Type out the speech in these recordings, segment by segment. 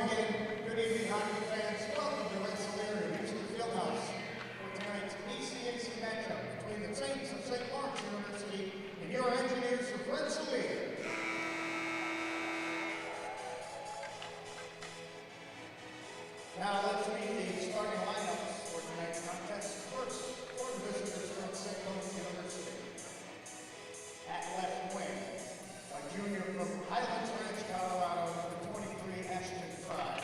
again. Good evening, hockey fans. Welcome to Rensselaer and Houston Fieldhouse for tonight's ACAC matchup between the Saints of St. Lawrence University and your Engineers of Rensselaer. Now let's meet the starting lineups for tonight's contest. First, for the visitors from St. Lawrence University. At left wing, a junior from Highlands Ranch, Colorado, number 23, Ashton Fry.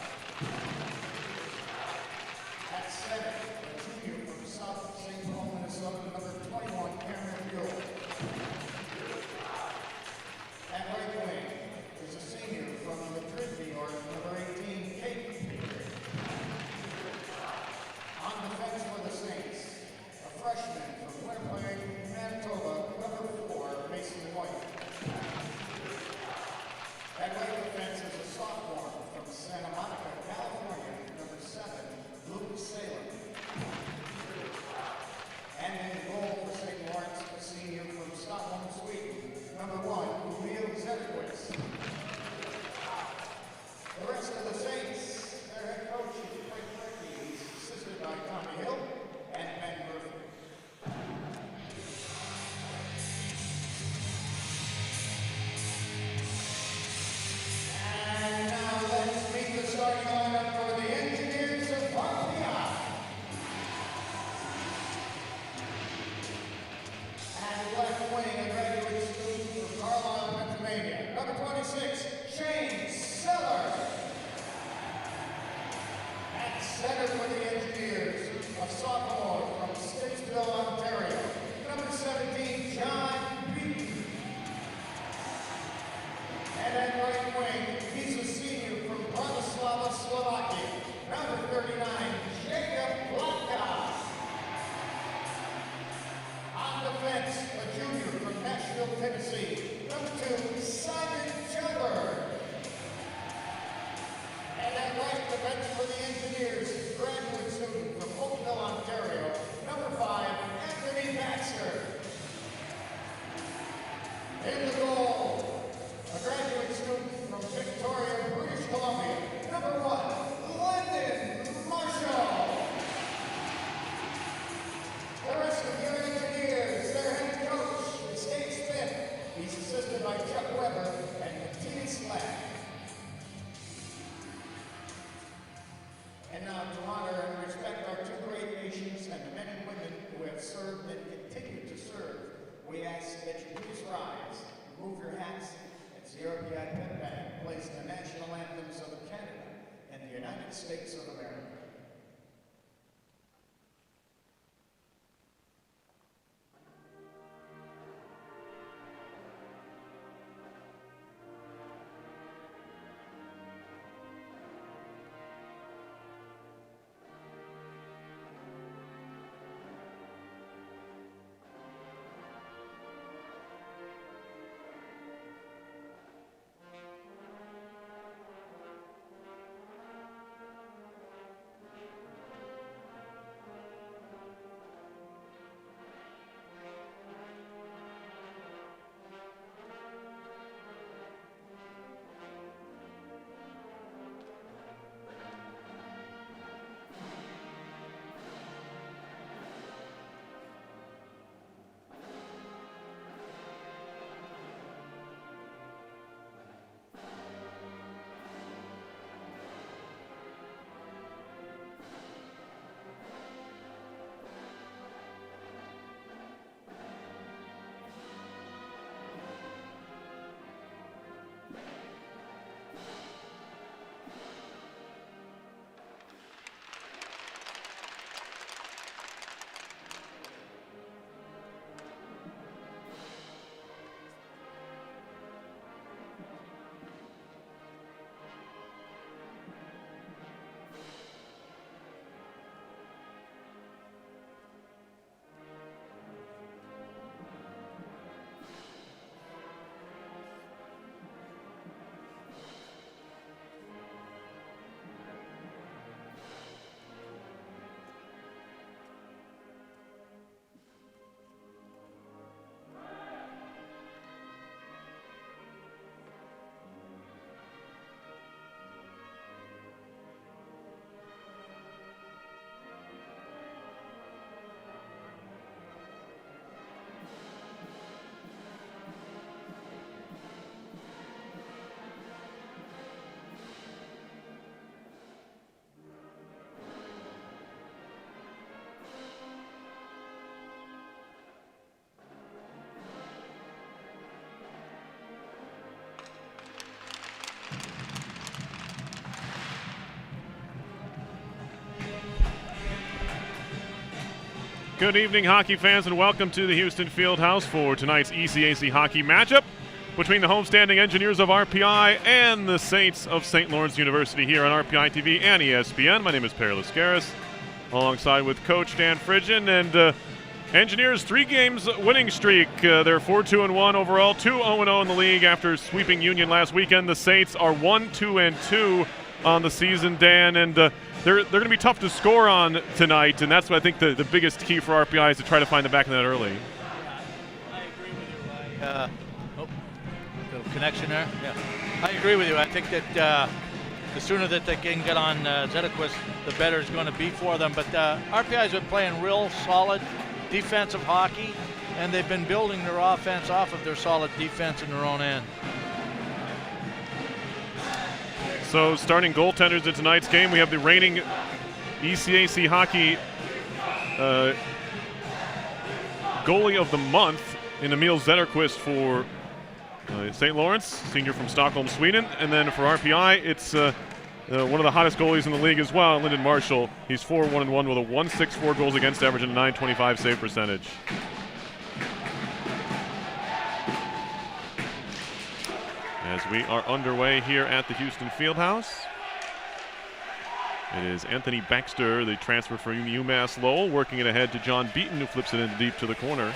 At center, a junior from South St. Paul, Minnesota, number 21, Cameron Buell. At right wing is a senior from Madrid, New York, number 18, Kate Petrie. On defense for the Saints, a freshman from Winnipeg, Manitoba, number 4, Mason White. At right defense is a sophomore from Santa Monica, California, number 7, Luke Salem. And in goal for St. Lawrence, a senior from Stockholm, Sweden, number 1, Leo Zedkowitz. The rest of the Saints, their head coach is Frank Rickey. He's assisted by Tommy Hill and Ben Murphy. And now let's meet the starting lineup for the Engineers of RPI. At left wing, a graduate student from Carlisle, Pennsylvania, number 26, Shane Seller. At center for the Engineers, a sophomore from Statesville, Ontario, number 17, John Beaton. And at right wing, he's a senior from Bratislava, Slovakia, number 39, Jacob Blatka. On defense, a junior from Nashville, Tennessee, number 2, Simon Jumper. And at right defense for the Engineers, graduate student from Oakville, Ontario, number 5, Anthony Baxter. In the goal, a graduate student from Victoria, British Columbia, number 1, Lyndon Marshall. The rest of your Engineers, their head coach is Dave Smith. He's assisted by Chuck Weber and Matthias Lack. And now to honor and respect our two great nations and the men and women who have served and continue to serve, we ask that you please rise, remove your hats, as the RPI pet band plays the national anthems of Canada and the United States of America. Good evening, hockey fans, and welcome to the Houston Fieldhouse for tonight's ECAC hockey matchup between the homestanding Engineers of RPI and the Saints of St. Lawrence University here on RPI TV and ESPN. My name is Perry Lascaris, alongside with Coach Dan Fridgen, and Engineers 3 games winning streak. They're 4-2-1 overall, 2-0-0 in the league after sweeping Union last weekend. The Saints are 1-2-2 on the season, Dan, and they're going to be tough to score on tonight, and that's what I think the biggest key for RPI is to try to find the back of that early. I agree with you. Little connection there. Yeah, I agree with you. I think that the sooner that they can get on Zetterquist, the better it's going to be for them. But RPI has been playing real solid defensive hockey, and they've been building their offense off of their solid defense in their own end. So starting goaltenders in tonight's game, we have the reigning ECAC hockey goalie of the month in Emil Zetterquist for St. Lawrence, senior from Stockholm, Sweden. And then for RPI, it's one of the hottest goalies in the league as well, Lyndon Marshall. He's 4-1-1 with a 1.64 goals against average and a 9.25 save percentage. As we are underway here at the Houston Fieldhouse, it is Anthony Baxter, the transfer from UMass Lowell, working it ahead to John Beaton, who flips it in deep to the corner.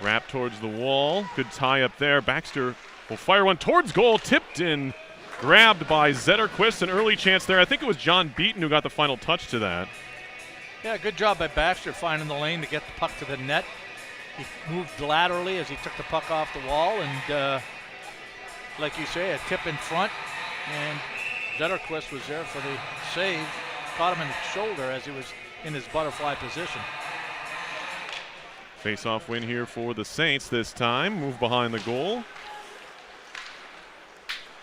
Wrap towards the wall. Good tie up there. Baxter will fire one towards goal. Tipped in. Grabbed by Zetterquist. An early chance there. I think it was John Beaton who got the final touch to that. Yeah, good job by Baxter finding the lane to get the puck to the net. He moved laterally as he took the puck off the wall, and like you say, a tip in front, and Zetterquist was there for the save. Caught him in the shoulder as he was in his butterfly position. Face-off win here for the Saints this time. Move behind the goal.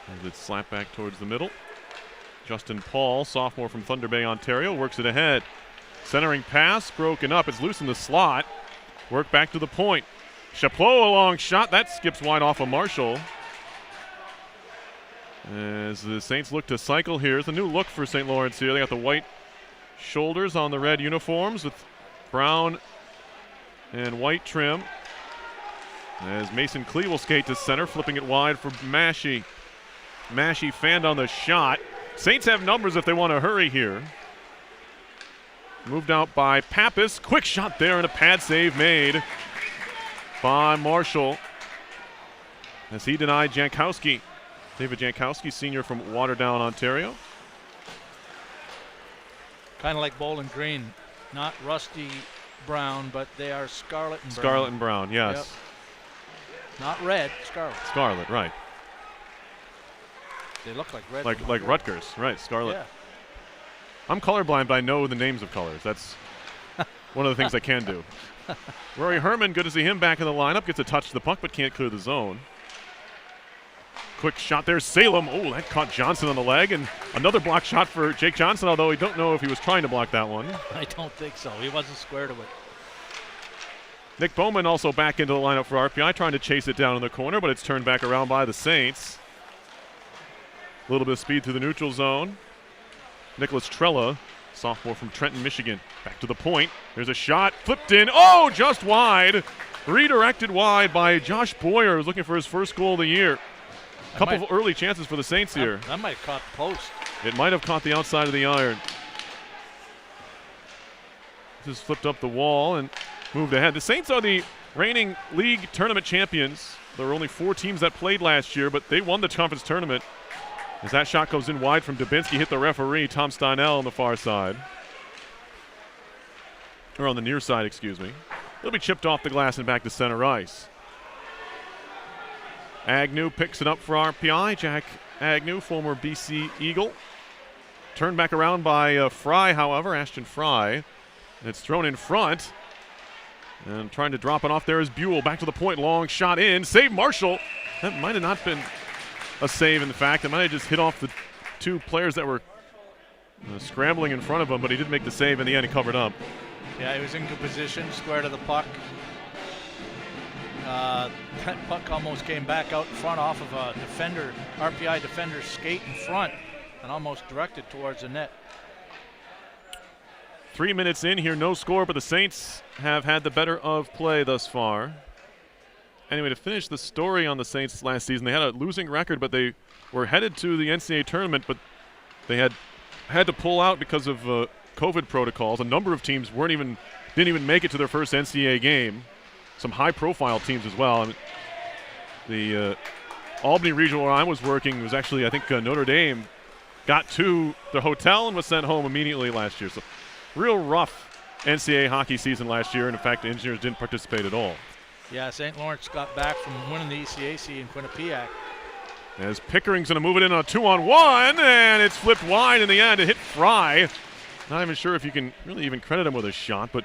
As it's slapped back towards the middle. Justin Paul, sophomore from Thunder Bay, Ontario, works it ahead. Centering pass, broken up. It's loose in the slot. Work back to the point. Chaplot, a long shot. That skips wide off of Marshall. As the Saints look to cycle here. It's a new look for St. Lawrence here. They got the white shoulders on the red uniforms with brown and white trim. As Mason Klee will skate to center, flipping it wide for Massey. Massey fanned on the shot. Saints have numbers if they want to hurry here. Moved out by Pappas. Quick shot there and a pad save made by Marshall as he denied Jankowski. David Jankowski, senior from Waterdown, Ontario. Kind of like Bowling Green. Not rusty brown, but they are scarlet and brown. Scarlet and brown, yes. Yep. Not red, scarlet. Scarlet, right. They look like red. Like Rutgers, right, scarlet. Yeah. I'm colorblind, but I know the names of colors. That's one of the things I can do. Rory Herman, good to see him back in the lineup. Gets a touch to the puck, but can't clear the zone. Quick shot there, Salem. Oh, that caught Johnson on the leg. And another block shot for Jake Johnson, although we don't know if he was trying to block that one. I don't think so. He wasn't square to it. Nick Bowman also back into the lineup for RPI, trying to chase it down in the corner, but it's turned back around by the Saints. A little bit of speed through the neutral zone. Nicholas Trella, sophomore from Trenton, Michigan. Back to the point. There's a shot. Flipped in. Oh, just wide. Redirected wide by Josh Boyer, who's looking for his first goal of the year. A couple of early chances for the Saints here. That might have caught the post. It might have caught the outside of the iron. Just flipped up the wall and moved ahead. The Saints are the reigning league tournament champions. There were only 4 teams that played last year, but they won the conference tournament. As that shot goes in wide from Dubinsky, hit the referee, Tom Steinell, on the far side. Or on the near side, excuse me. It'll be chipped off the glass and back to center ice. Agnew picks it up for RPI. Jack Agnew, former BC Eagle. Turned back around by Fry, however, Ashton Fry. And it's thrown in front. And trying to drop it off there is Buell. Back to the point, long shot in. Save Marshall. That might have not been a save, in fact. It might have just hit off the 2 players that were scrambling in front of him, but he did make the save. In the end, he covered up. Yeah, he was in good position, square to the puck. That puck almost came back out in front off of a defender, RPI defender's skate in front, and almost directed towards the net. 3 minutes in here, no score, but the Saints have had the better of play thus far. Anyway, to finish the story on the Saints last season, they had a losing record, but they were headed to the NCAA tournament, but they had to pull out because of COVID protocols. A number of teams didn't even make it to their first NCAA game. Some high-profile teams as well. I mean, the Albany region where I was working was actually, I think, Notre Dame got to the hotel and was sent home immediately last year. So real rough NCAA hockey season last year, and in fact, the Engineers didn't participate at all. Yeah, St. Lawrence got back from winning the ECAC in Quinnipiac. As Pickering's going to move it in on a 2-on-1, and it's flipped wide in the end. It hit Fry. Not even sure if you can really even credit him with a shot, but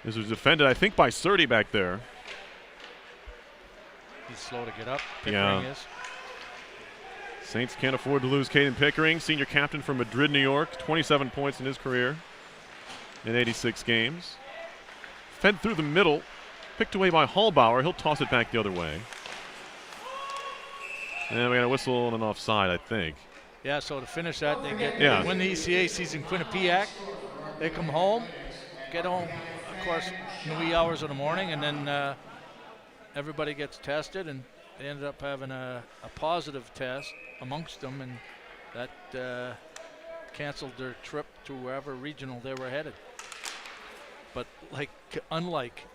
this was defended, I think, by Surdy back there. He's slow to get up. Pickering is. Saints can't afford to lose Caden Pickering, senior captain from Madrid, New York. 27 points in his career in 86 games. Fed through the middle. Picked away by Hallbauer. He'll toss it back the other way. And we got a whistle and an offside, I think. Yeah, so to finish that, they win the ECACs in Quinnipiac. They come home, get home, of course, in the wee hours of the morning, and then everybody gets tested, and they ended up having a positive test amongst them, and that canceled their trip to wherever regional they were headed. But unlike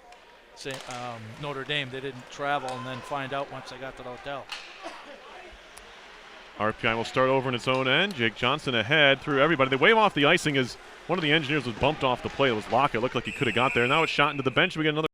Notre Dame, they didn't travel and then find out once they got to the hotel. RPI will start over in its own end. Jake Johnson ahead through everybody. They wave off the icing as one of the Engineers was bumped off the plate. It was Lockett. It looked like he could have got there. Now it's shot into the bench. We get another.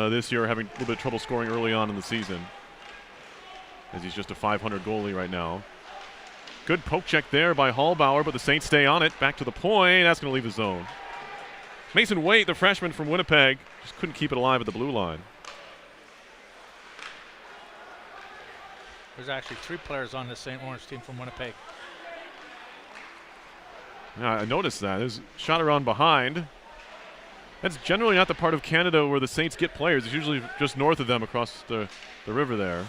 This year having a little bit of trouble scoring early on in the season, as he's just a .500 goalie right now. Good poke check there by Hallbauer, but the Saints stay on it. Back to the point. That's going to leave the zone. Mason Waite, the freshman from Winnipeg, just couldn't keep it alive at the blue line. There's actually 3 players on the St. Lawrence team from Winnipeg. Yeah, I noticed that. There's a shot around behind. That's generally not the part of Canada where the Saints get players. It's usually just north of them across the river there.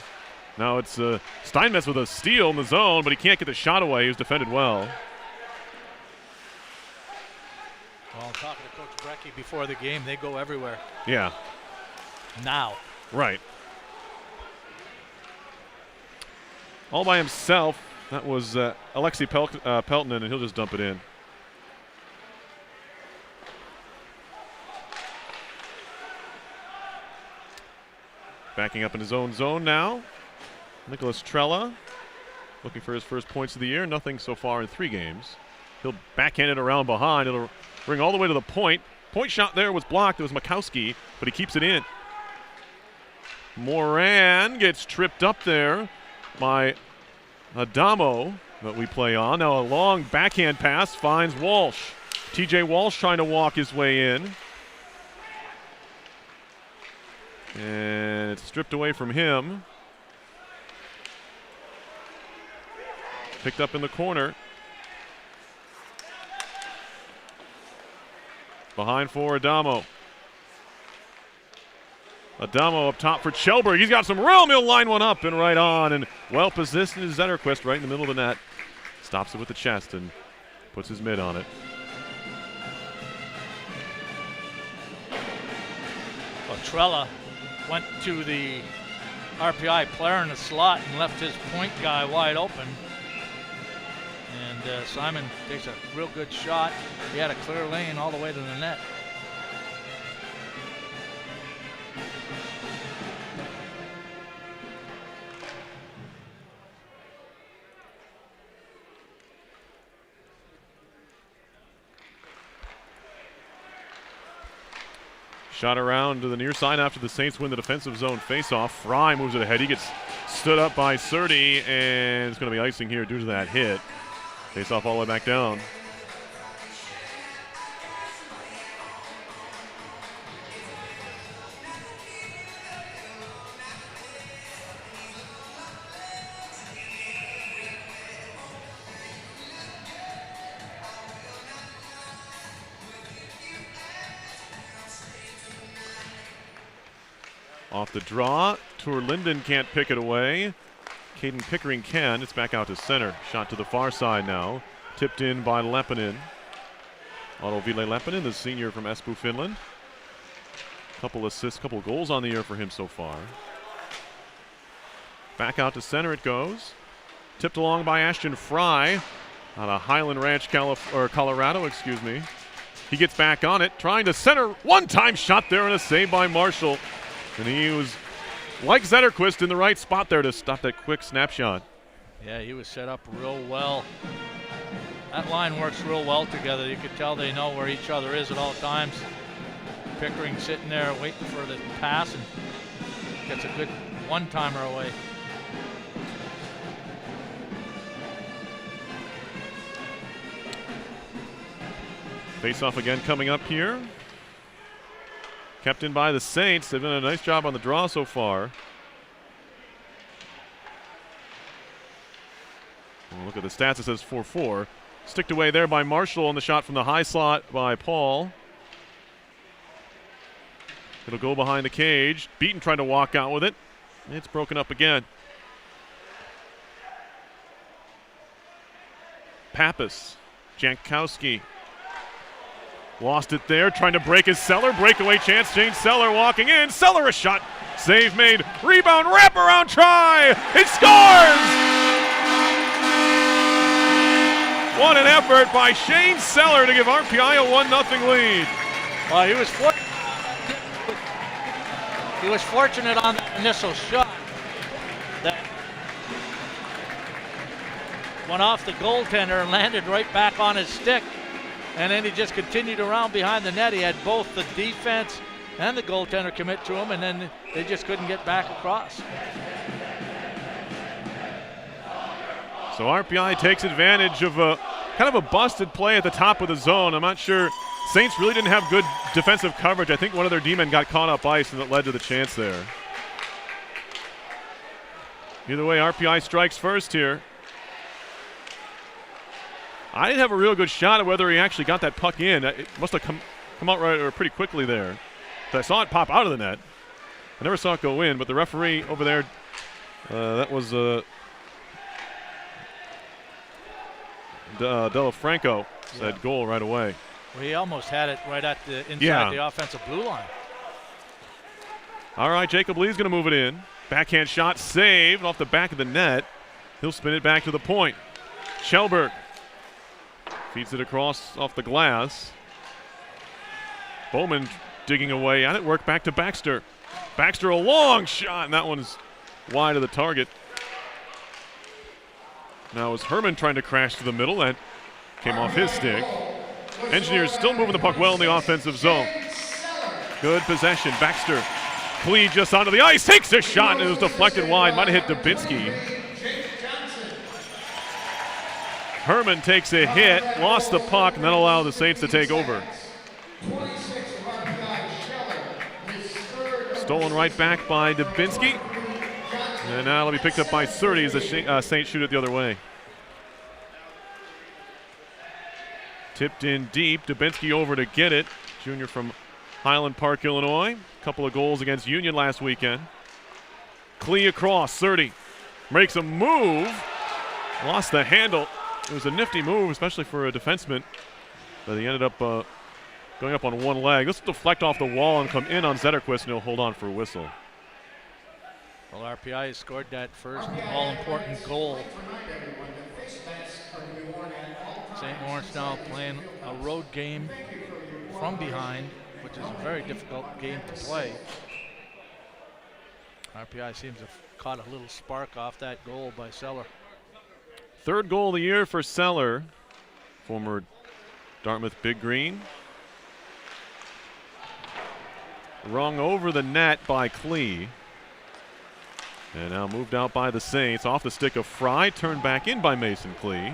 Now it's Steinmetz with a steal in the zone, but he can't get the shot away. He was defended well. Well, talking to Coach Brecky before the game, they go everywhere. Yeah. Now. Right. All by himself. That was Alexei Peltonen, and he'll just dump it in. Backing up in his own zone now. Nicholas Trella looking for his first points of the year. Nothing so far in 3 games. He'll backhand it around behind. It'll bring all the way to the point. Point shot there was blocked. It was Makowski, but he keeps it in. Moran gets tripped up there by Adamo that we play on. Now a long backhand pass finds Walsh. TJ Walsh trying to walk his way in. And it's stripped away from him. Picked up in the corner. Behind for Adamo. Adamo up top for Chelberg. He's got some room. He'll line one up and right on. And well positioned is Zetterquist right in the middle of the net. Stops it with the chest and puts his mid on it. Well, Trella went to the RPI player in the slot and left his point guy wide open. And Simon takes a real good shot. He had a clear lane all the way to the net. Shot around to the near side after the Saints win the defensive zone faceoff. Fry moves it ahead. He gets stood up by Surdy, and it's going to be icing here due to that hit. Face off all the way back down. Off the draw, Tor Linden can't pick it away. Caden Pickering can. It's back out to center. Shot to the far side now. Tipped in by Lepinen. Otto Ville Lepinen, the senior from Espoo, Finland. Couple assists, couple goals on the year for him so far. Back out to center it goes. Tipped along by Ashton Fry out of Highland Ranch, Colorado, excuse me. He gets back on it, trying to center. One-time shot there and a save by Marshall. And he was, like Zetterquist, in the right spot there to stop that quick snapshot. Yeah, he was set up real well. That line works real well together. You could tell they know where each other is at all times. Pickering sitting there waiting for the pass and gets a good one-timer away. Face-off again coming up here. Kept in by the Saints. They've done a nice job on the draw so far. Well, look at the stats. It says 4-4. Sticked away there by Marshall on the shot from the high slot by Paul. It'll go behind the cage. Beaton trying to walk out with it. It's broken up again. Pappas. Jankowski. Lost it there, trying to break his Seller. Breakaway chance, Shane Seller walking in. Seller a shot. Save made. Rebound, wraparound try. It scores! What an effort by Shane Seller to give RPI a 1-0 lead. Well, he was fortunate on that initial shot that went off the goaltender and landed right back on his stick. And then he just continued around behind the net. He had both the defense and the goaltender commit to him, and then they just couldn't get back across. So RPI takes advantage of a kind of a busted play at the top of the zone. I'm not sure. Saints really didn't have good defensive coverage. I think one of their D-men got caught up ice, and it led to the chance there. Either way, RPI strikes first here. I didn't have a real good shot at whether he actually got that puck in. It must have come out right or pretty quickly there. So I saw it pop out of the net. I never saw it go in, but the referee over there, that was Delafranco, said goal right away. Well, he almost had it right at the inside the offensive blue line. All right, Jacob Lee's going to move it in. Backhand shot saved off the back of the net. He'll spin it back to the point. Kjellberg feeds it across off the glass. Bowman digging away at it. Work back to Baxter. Baxter a long shot, and that one's wide of the target. Now it was Herman trying to crash to the middle. That came off his stick. Engineers still moving the puck well in the offensive zone. Good possession. Baxter. Clee just onto the ice. Takes a shot, and it was deflected wide. Might have hit Dubinsky. Herman takes a hit, lost the puck, and then allowed the Saints to take over. Stolen right back by Dubinsky. And now it'll be picked up by Surtees as the Saints shoot it the other way. Tipped in deep. Dubinsky over to get it. Junior from Highland Park, Illinois. Couple of goals against Union last weekend. Clee across. Surtees makes a move. Lost the handle. It was a nifty move, especially for a defenseman. But he ended up going up on one leg. This will deflect off the wall and come in on Zetterquist, and he'll hold on for a whistle. Well, RPI has scored that first all-important goal. St. Lawrence now playing a road game from behind, which is a very difficult game to play. RPI seems to have caught a little spark off that goal by Seller. Third goal of the year for Seller, former Dartmouth Big Green. Rung over the net by Clee. And now moved out by the Saints. Off the stick of Fry, turned back in by Mason Clee.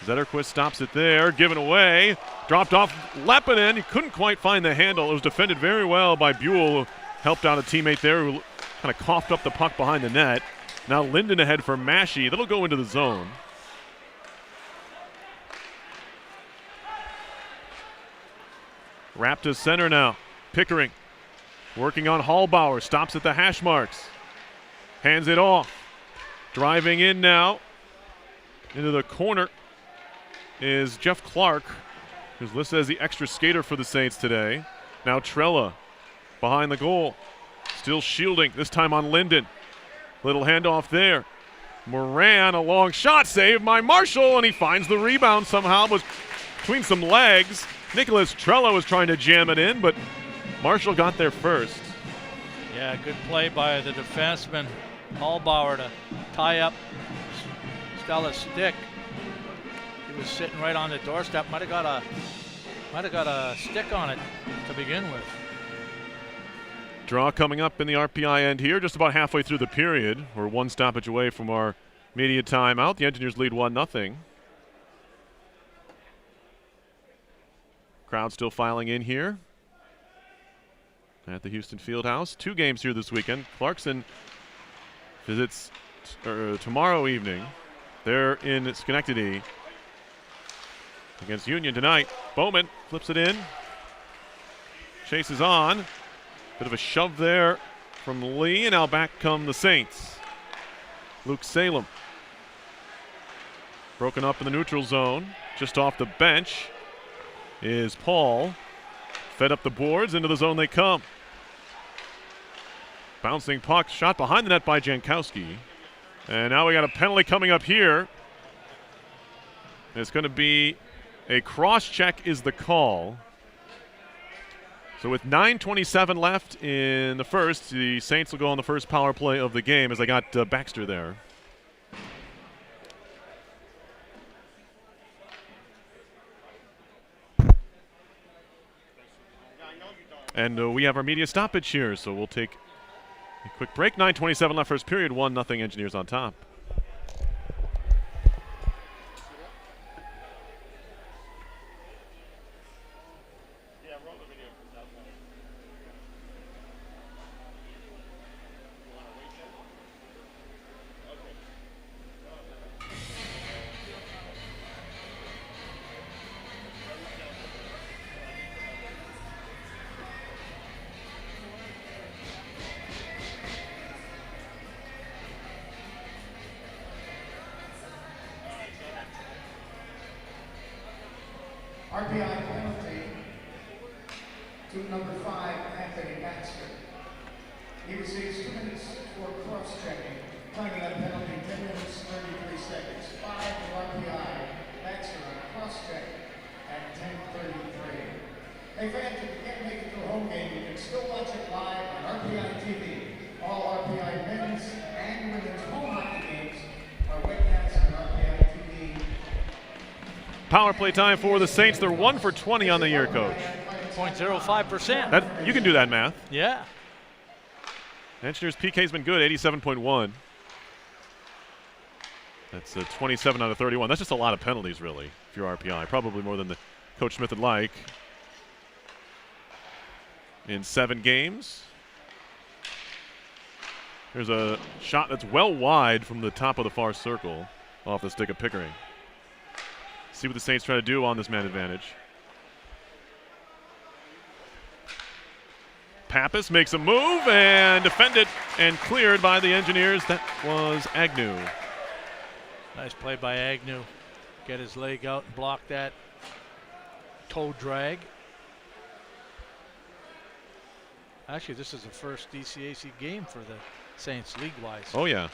Zetterquist stops it there, given away. Dropped off Lepinen. He couldn't quite find the handle. It was defended very well by Buell, who helped out a teammate there who kind of coughed up the puck behind the net. Now Linden ahead for Massey. That'll go into the zone. Wrapped to center now. Pickering working on Hallbauer. Stops at the hash marks. Hands it off. Driving in now into the corner is Jeff Clark, who's listed as the extra skater for the Saints today. Now Trella behind the goal. Still shielding, this time on Linden. Little handoff there. Moran, a long shot saved by Marshall, and he finds the rebound somehow, but between some legs. Nicholas Trella was trying to jam it in, but Marshall got there first. Yeah, good play by the defenseman, Hallbauer, to tie up Stella's stick. He was sitting right on the doorstep. Might have got a stick on it to begin with. Draw coming up in the RPI end here, just about halfway through the period. We're one stoppage away from our media timeout. The Engineers lead 1-0. Crowd still filing in here at the Houston Fieldhouse. 2 games here this weekend. Clarkson visits tomorrow evening. They're in Schenectady against Union tonight. Bowman flips it in. Chases on. Bit of a shove there from Lee, and now back come the Saints. Luke Salem. Broken up in the neutral zone. Just off the bench is Paul. Fed up the boards, into the zone they come. Bouncing puck, shot behind the net by Jankowski. And now we got a penalty coming up here. It's going to be a cross-check is the call. So with 9:27 left in the first, the Saints will go on the first power play of the game as they got Baxter there. And we have our media stoppage here, so we'll take a quick break. 9:27 left first period, 1-0 Engineers on top. RPI penalty to number 5, Anthony Baxter. He receives 2 minutes for cross-checking. Time of that penalty, 10 minutes, 33 seconds. 5 for RPI. Baxter on a cross-check at 10:33. Hey fans, if you can't make it to a home game, you can still watch it live on RPI TV. All RPI men's and women's home hockey games are webcast on RPI TV. Power play time for the Saints. They're 1 for 20 on the year, Coach. 0.05%. That you can do that math. Yeah. Engineers PK's been good, 87.1. That's 27 out of 31. That's just a lot of penalties, really, if you're RPI. Probably more than the Coach Smith would like. In 7 games. Here's a shot that's well wide from the top of the far circle off the stick of Pickering. See what the Saints try to do on this man advantage. Pappas makes a move and defended and cleared by the Engineers. That was Agnew. Nice play by Agnew. Get his leg out and block that toe drag. Actually, this is the first DCAC game for the Saints league-wise. Oh, yeah.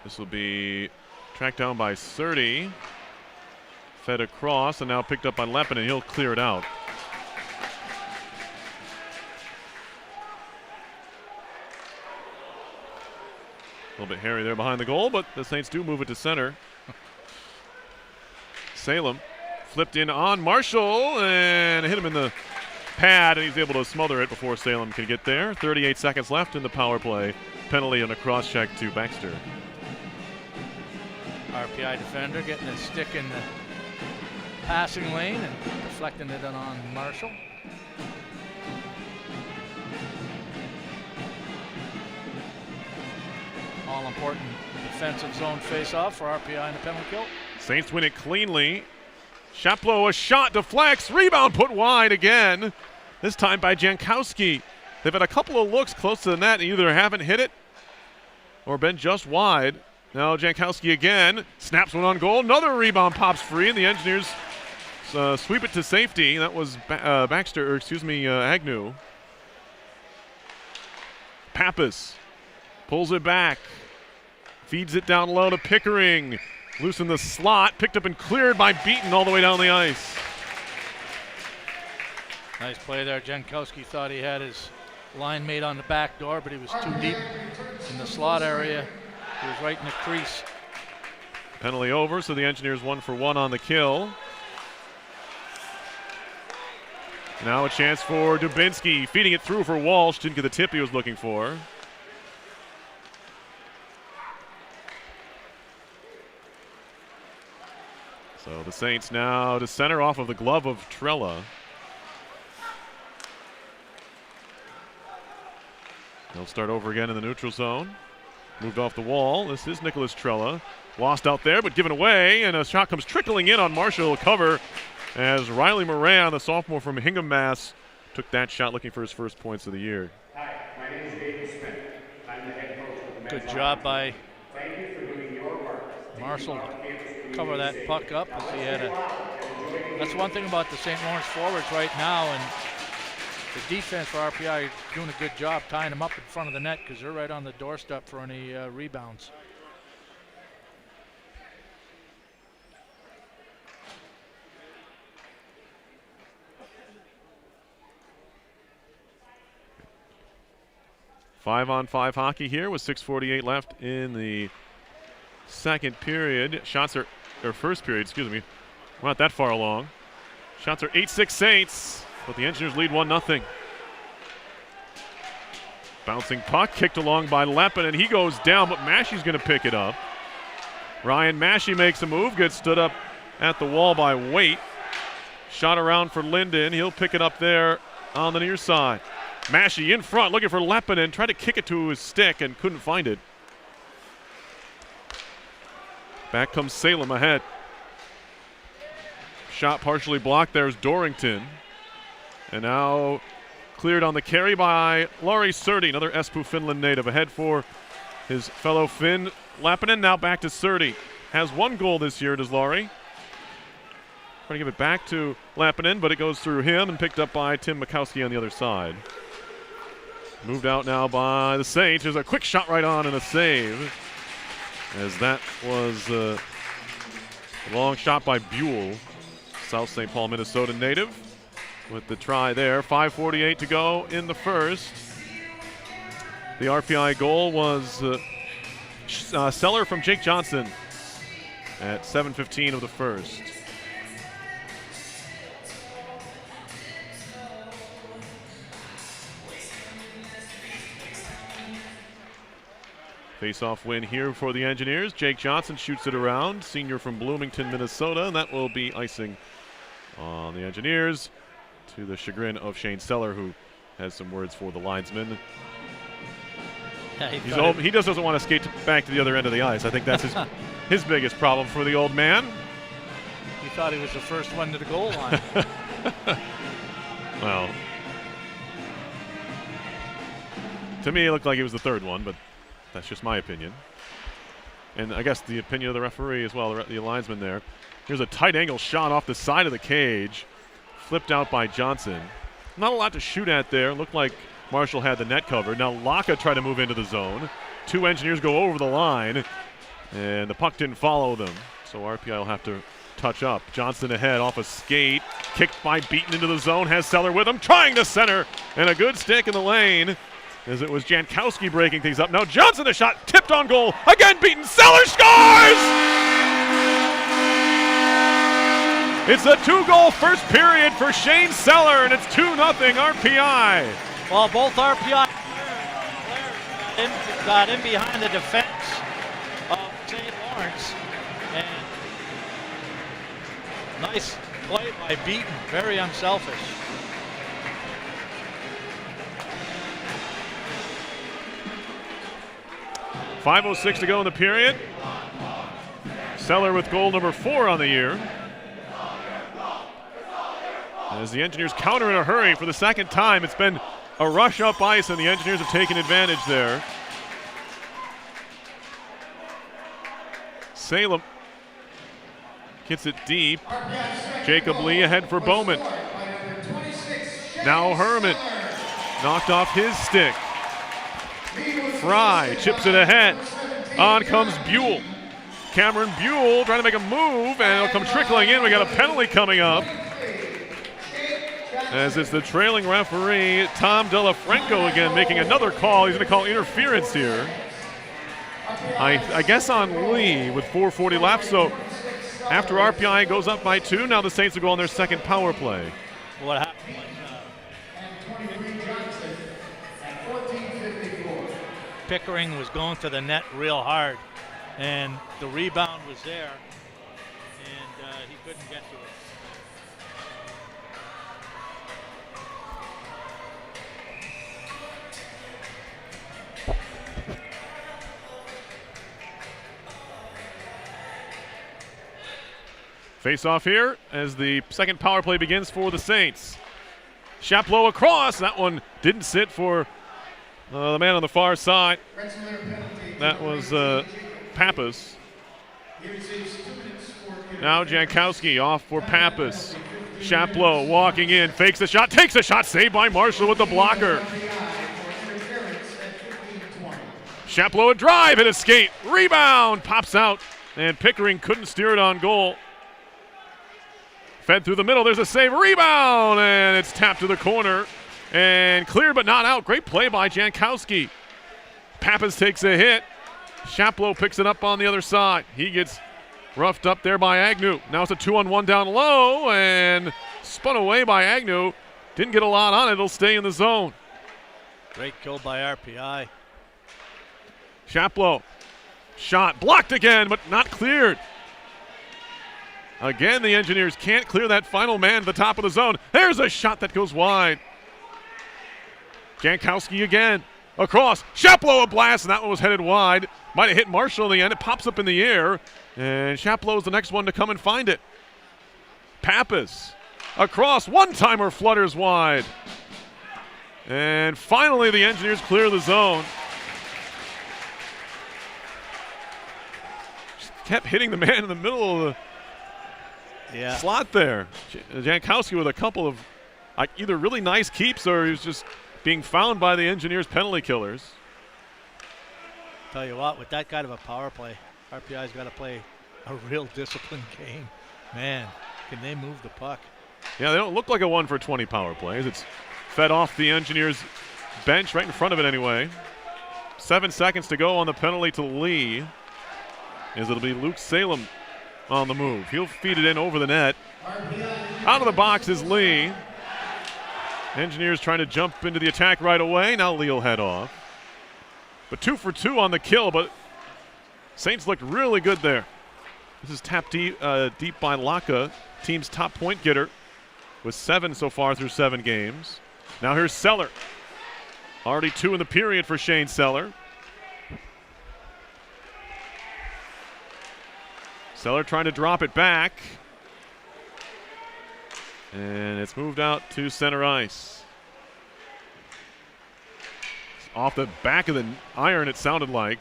This will be tracked down by Surdy. Fed across and now picked up on Lepin, and he'll clear it out. A little bit hairy there behind the goal, but the Saints do move it to center. Salem flipped in on Marshall and hit him in the pad, and he's able to smother it before Salem can get there. 38 seconds left in the power play. Penalty on a cross-check to Baxter. RPI defender getting a stick in the passing lane and deflecting it on Marshall. All important defensive zone face-off for RPI in the penalty kill. Saints win it cleanly. Chaplow, a shot, deflects, rebound put wide again. This time by Jankowski. They've had a couple of looks close to the net and either haven't hit it or been just wide. Now Jankowski again, snaps one on goal. Another rebound pops free, and the Engineers sweep it to safety. That was Agnew. Pappas pulls it back, feeds it down low to Pickering. Loose in the slot, picked up and cleared by Beaton all the way down the ice. Nice play there. Jankowski thought he had his line mate on the back door, but he was too deep in the slot area. He was right in the crease. Penalty over, so the Engineers 1 for 1 on the kill. Now a chance for Dubinsky, feeding it through for Walsh. Didn't get the tip he was looking for. So the Saints now to center off of the glove of Trella. They'll start over again in the neutral zone. Moved off the wall. This is Nicholas Trella. Lost out there, but given away, and a shot comes trickling in on Marshall. Cover as Riley Moran, the sophomore from Hingham, Mass., took that shot looking for his first points of the year. Hi, my name is David Smith. I'm the head coach of the men's Good job by Thank you for doing your part. Marshall to cover that puck up. As he had that's one thing about the St. Lawrence forwards right now, and the defense for RPI is doing a good job tying them up in front of the net because they're right on the doorstep for any rebounds. Five-on-five hockey here with 6:48 left in the second period. First period, excuse me. We're not that far along. Shots are 8-6 Saints, but the Engineers lead 1-0. Bouncing puck, kicked along by Leppin, and he goes down, but Massey's going to pick it up. Ryan Massey makes a move, gets stood up at the wall by Waite. Shot around for Linden. He'll pick it up there on the near side. Massey in front, looking for Leppinen, tried to kick it to his stick and couldn't find it. Back comes Salem ahead. Shot partially blocked, there's Dorrington. And now cleared on the carry by Laurie Surdy, another Espoo, Finland native. Ahead for his fellow Finn, Leppinen. Now back to Surdy. Has one goal this year, does Laurie. Trying to give it back to Leppinen, but it goes through him and picked up by Tim Mikowski on the other side. Moved out now by the Saints. There's a quick shot right on and a save, as that was a long shot by Buell, South St. Paul, Minnesota native, with the try there. 5:48 to go in the first. The RPI goal was Seller from Jake Johnson at 7:15 of the first. Face-off win here for the Engineers. Jake Johnson shoots it around, senior from Bloomington, Minnesota, and that will be icing on the Engineers, to the chagrin of Shane Seller, who has some words for the linesman. Yeah, he just doesn't want to skate back to the other end of the ice. I think that's his biggest problem for the old man. He thought he was the first one to the goal line. Well, to me it looked like he was the third one, but that's just my opinion. And I guess the opinion of the referee as well, the linesman there. Here's a tight angle shot off the side of the cage. Flipped out by Johnson. Not a lot to shoot at there. Looked like Marshall had the net covered. Now Laka tried to move into the zone. Two Engineers go over the line, and the puck didn't follow them. So RPI will have to touch up. Johnson ahead off a skate. Kicked by Beaton into the zone. Has Seller with him. Trying to center. And a good stick in the lane, as it was Jankowski breaking things up. Now Johnson, the shot tipped on goal. Again Beaton. Seller scores! It's a 2-goal first period for Shane Seller, and it's 2-0 RPI. Well, both RPI players got in behind the defense of St. Lawrence, and nice play by Beaton, very unselfish. .506 to go in the period. Seller with goal number 4 on the year. As the Engineers counter in a hurry for the second time, it's been a rush up ice, and the Engineers have taken advantage there. Salem gets it deep. Jacob Lee ahead for Bowman. Now Herman knocked off his stick. Fry chips it ahead. On comes Buell. Cameron Buell trying to make a move, and it'll come trickling in. We got a penalty coming up, as it's the trailing referee, Tom Delafranco, again making another call. He's going to call interference here. I guess on Lee with 4:40 left. So after RPI goes up by 2, now the Saints will go on their second power play. What happened was Pickering was going to the net real hard, and the rebound was there, and he couldn't get to it. Face off here as the second power play begins for the Saints. Chaplow across. That one didn't sit for the man on the far side. That was Pappas. Now Jankowski off for Pappas. Chaplow walking in, fakes a shot, takes a shot, saved by Marshall with the blocker. Chaplow a drive and a skate. Rebound, pops out, and Pickering couldn't steer it on goal. Fed through the middle, there's a save, rebound, and it's tapped to the corner and cleared but not out. Great play by Jankowski. Pappas takes a hit. Chaplow picks it up on the other side. He gets roughed up there by Agnew. Now it's a 2-on-1 down low and spun away by Agnew. Didn't get a lot on it, it'll stay in the zone. Great kill by RPI. Chaplow, shot blocked again but not cleared. Again, the Engineers can't clear that final man at the top of the zone. There's a shot that goes wide. Jankowski again. Across. Chaplow a blast, and that one was headed wide. Might have hit Marshall in the end. It pops up in the air, and Chaplow is the next one to come and find it. Pappas. Across. One-timer flutters wide. And finally, the Engineers clear the zone. Just kept hitting the man in the middle of the slot there. Jankowski with a couple of either really nice keeps, or he was just being found by the Engineers penalty killers. Tell you what, with that kind of a power play, RPI's got to play a real disciplined game. Man, can they move the puck? Yeah, they don't look like a 1-for-20 power plays. It's fed off the Engineers bench, right in front of it anyway. 7 seconds to go on the penalty to Lee, as it'll be Luke Salem on the move. He'll feed it in over the net. Out of the box is Lee. Engineers trying to jump into the attack right away. Now Lee will head off. But 2 for 2 on the kill, but Saints looked really good there. This is tapped deep by Laka, team's top point getter, with 7 so far through 7 games. Now here's Seller. Already 2 in the period for Shane Seller. Seller trying to drop it back. And it's moved out to center ice. Off the back of the iron, it sounded like,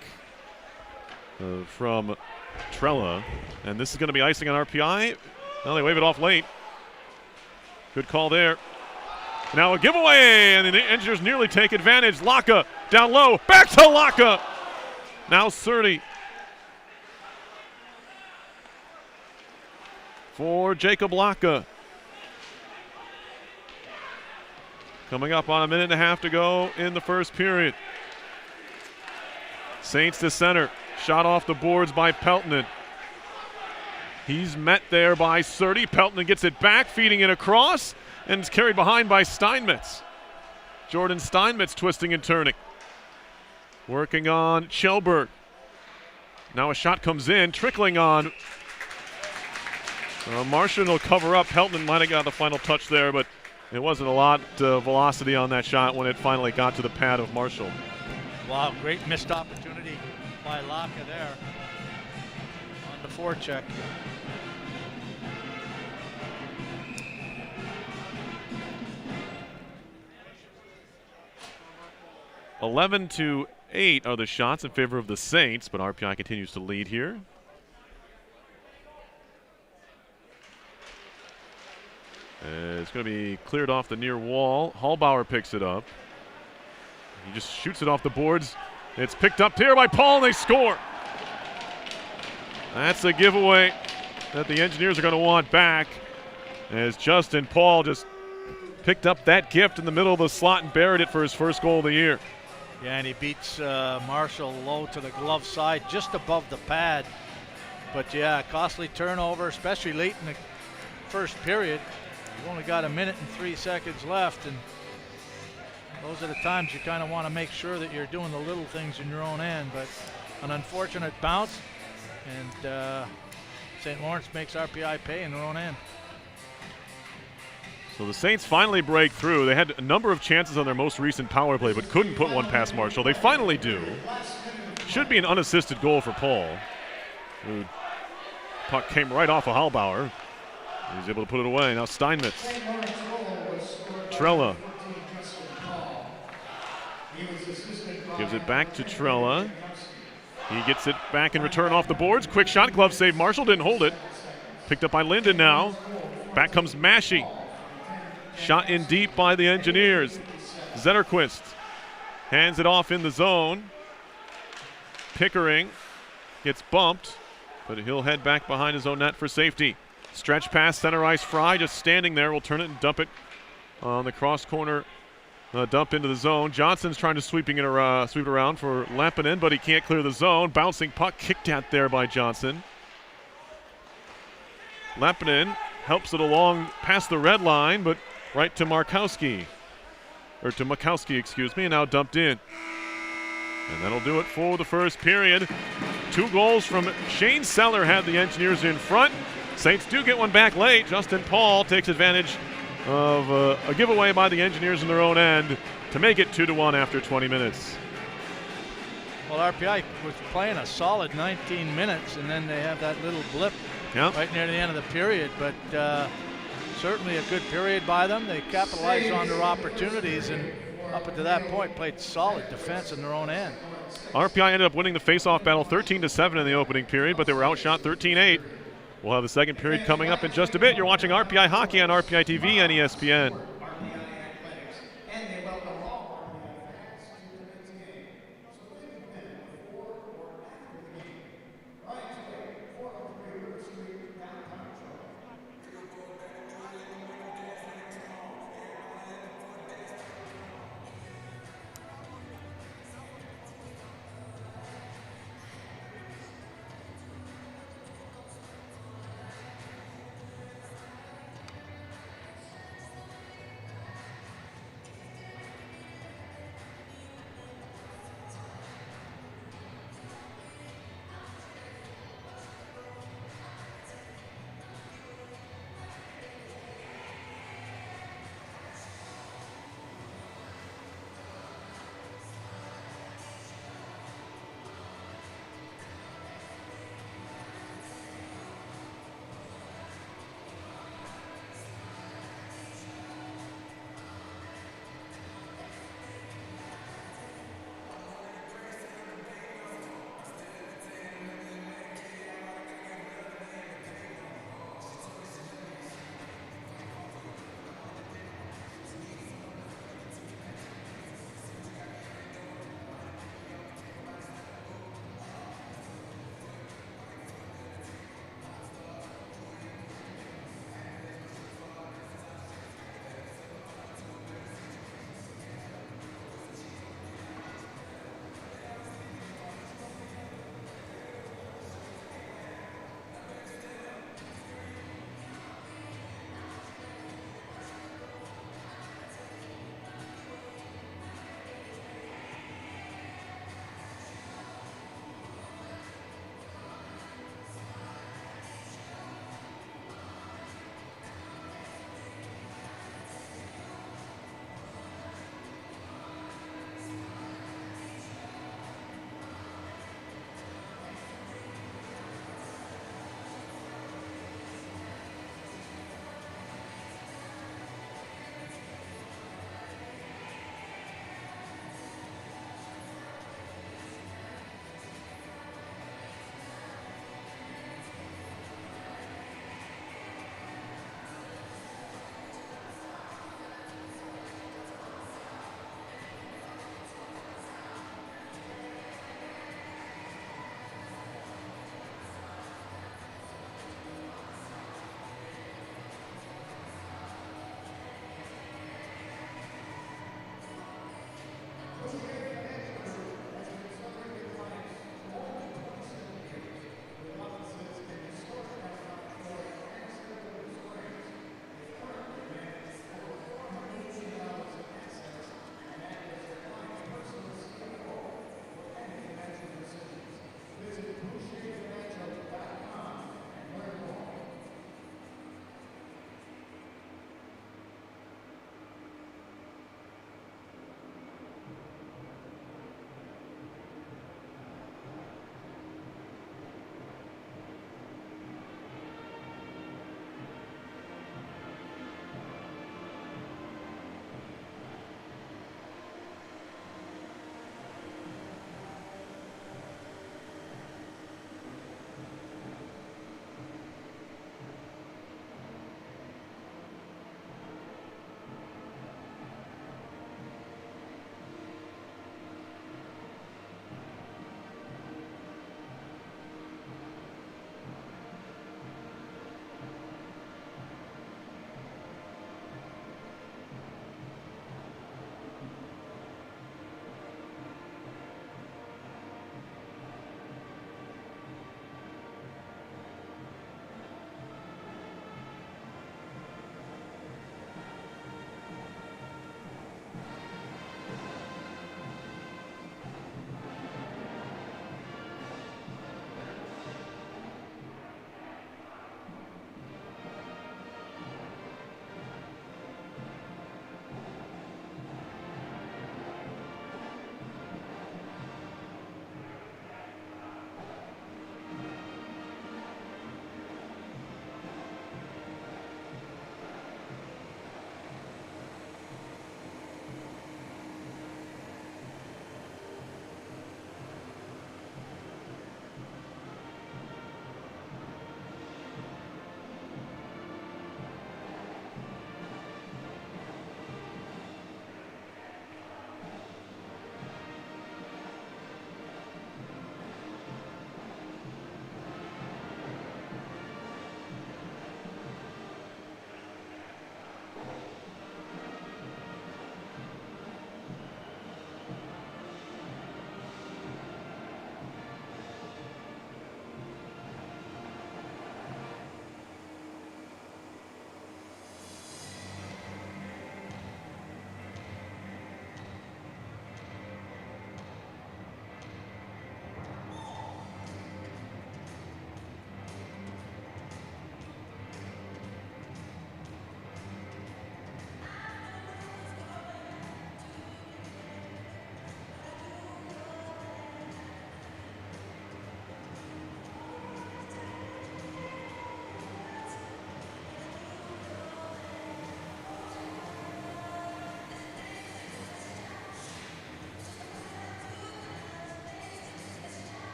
from Trella. And this is going to be icing on RPI. Now they wave it off late. Good call there. Now a giveaway, and the Engineers nearly take advantage. Laka down low, back to Laka. Now Surdy. For Jacob Laka. Coming up on a minute and a half to go in the first period. Saints to center. Shot off the boards by Peltonen. He's met there by Surtee. Peltonen gets it back, feeding it across, and it's carried behind by Steinmetz. Jordan Steinmetz twisting and turning. Working on Kjellberg. Now a shot comes in, trickling on. Martian will cover up. Peltonen might have got the final touch there, but it wasn't a lot of velocity on that shot when it finally got to the pad of Marshall. Wow, great missed opportunity by Laka there on the forecheck. (11-8) are the shots in favor of the Saints, but RPI continues to lead here. It's going to be cleared off the near wall. Hallbauer picks it up. He just shoots it off the boards. It's picked up here by Paul, and they score. That's a giveaway that the Engineers are going to want back, as Justin Paul just picked up that gift in the middle of the slot and buried it for his first goal of the year. Yeah, and he beats Marshall low to the glove side, just above the pad. But yeah, costly turnover, especially late in the first period. You've only got 1 minute and 3 seconds left, and those are the times you kind of want to make sure that you're doing the little things in your own end. But an unfortunate bounce, and St. Lawrence makes RPI pay in their own end. So the Saints finally break through. They had a number of chances on their most recent power play, but couldn't put one past Marshall. They finally do. Should be an unassisted goal for Paul. The puck came right off of Hallbauer. He's able to put it away. Now Steinmetz. Trella. Gives it back to Trella. He gets it back in return off the boards. Quick shot, glove save. Marshall didn't hold it. Picked up by Linden now. Back comes Massey. Shot in deep by the Engineers. Zetterquist hands it off in the zone. Pickering gets bumped, but he'll head back behind his own net for safety. Stretch pass, center ice. Fry just standing there. Will turn it and dump it on the cross corner. Dump into the zone. Johnson's trying to sweep it around for Lappinen, but he can't clear the zone. Bouncing puck kicked at there by Johnson. Lappinen helps it along past the red line, but right to Makowski, excuse me, and now dumped in. And that'll do it for the first period. 2 goals from Shane Seller had the Engineers in front. Saints do get one back late. Justin Paul takes advantage of a giveaway by the Engineers in their own end to make it 2-1 after 20 minutes. Well, RPI was playing a solid 19 minutes, and then they have that little blip right near the end of the period. But certainly a good period by them. They capitalized on their opportunities, and up until that point played solid defense in their own end. RPI ended up winning the face-off battle 13-7 in the opening period, but they were outshot 13-8. We'll have the second period coming up in just a bit. You're watching RPI Hockey on RPI TV and ESPN.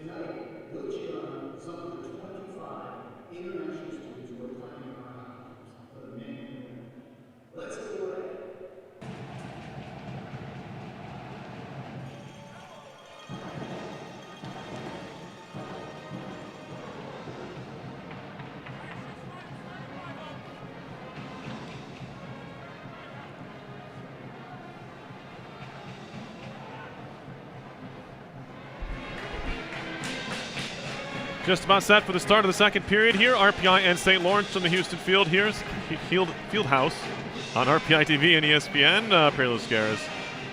Tonight, Luciano is one of the 25 international students who are playing our hockey for the men and women. Let's get it right. Just about set for the start of the second period here. RPI and St. Lawrence from the Houston Field Field House on RPI TV and ESPN. Perlos Gares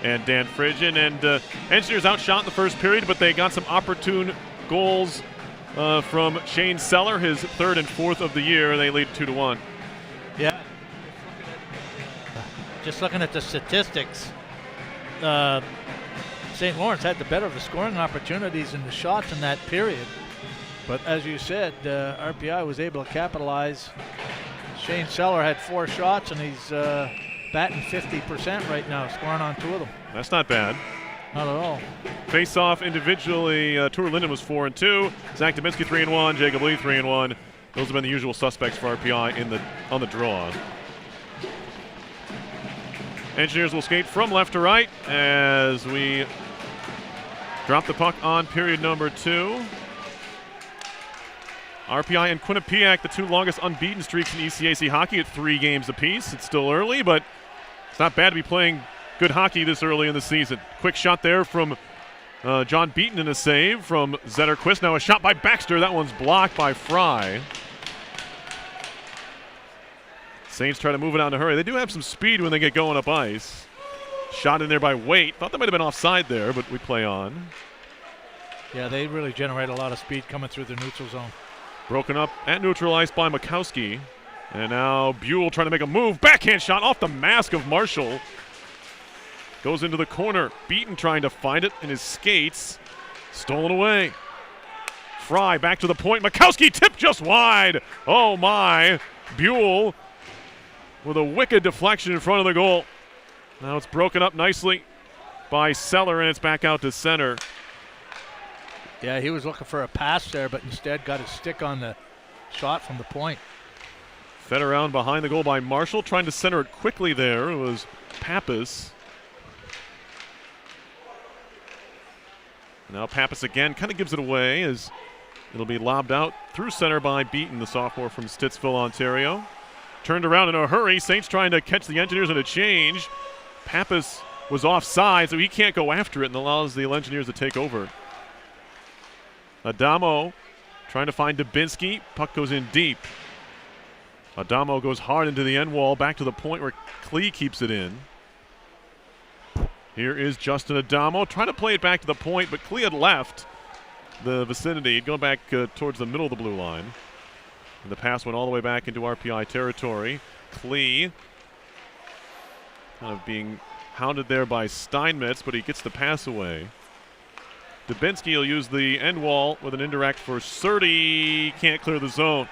and Dan Frigin. And Engineers outshot in the first period, but they got some opportune goals from Shane Seller, his third and fourth of the year. They lead 2-1. Yeah. Just looking at the statistics, St. Lawrence had the better of the scoring opportunities and the shots in that period. But as you said, RPI was able to capitalize. Shane Seller had 4 shots, and he's batting 50% right now, scoring on 2 of them. That's not bad. Not at all. Face-off individually, Tour Linden was 4-2. Zach Dubinsky 3-1. Jacob Lee 3-1. Those have been the usual suspects for RPI on the draw. Engineers will skate from left to right as we drop the puck on period number 2. RPI and Quinnipiac, the 2 longest unbeaten streaks in ECAC hockey at 3 games apiece. It's still early, but it's not bad to be playing good hockey this early in the season. Quick shot there from John Beaton and a save from Zetterquist. Now a shot by Baxter. That one's blocked by Fry. Saints try to move it out in a hurry. They do have some speed when they get going up ice. Shot in there by Waite. Thought that might have been offside there, but we play on. Yeah, they really generate a lot of speed coming through the neutral zone. Broken up and neutralized by Mikowski. And now Buell trying to make a move. Backhand shot off the mask of Marshall. Goes into the corner. Beaton trying to find it in his skates. Stolen away. Fry back to the point. Mikowski tipped just wide. Oh my. Buell with a wicked deflection in front of the goal. Now it's broken up nicely by Seller, and it's back out to center. Yeah, he was looking for a pass there, but instead got his stick on the shot from the point. Fed around behind the goal by Marshall, trying to center it quickly there. It was Pappas. Now Pappas again kind of gives it away as it'll be lobbed out through center by Beaton, the sophomore from Stittsville, Ontario. Turned around in a hurry. Saints trying to catch the Engineers in a change. Pappas was offside, so he can't go after it and allows the Engineers to take over. Adamo trying to find Dubinsky. Puck goes in deep. Adamo goes hard into the end wall, back to the point where Klee keeps it in. Here is Justin Adamo trying to play it back to the point, but Klee had left the vicinity. He'd gone back towards the middle of the blue line. And the pass went all the way back into RPI territory. Klee kind of being hounded there by Steinmetz, but he gets the pass away. Dubinsky will use the end wall with an indirect for Surdy. Can't clear the zone.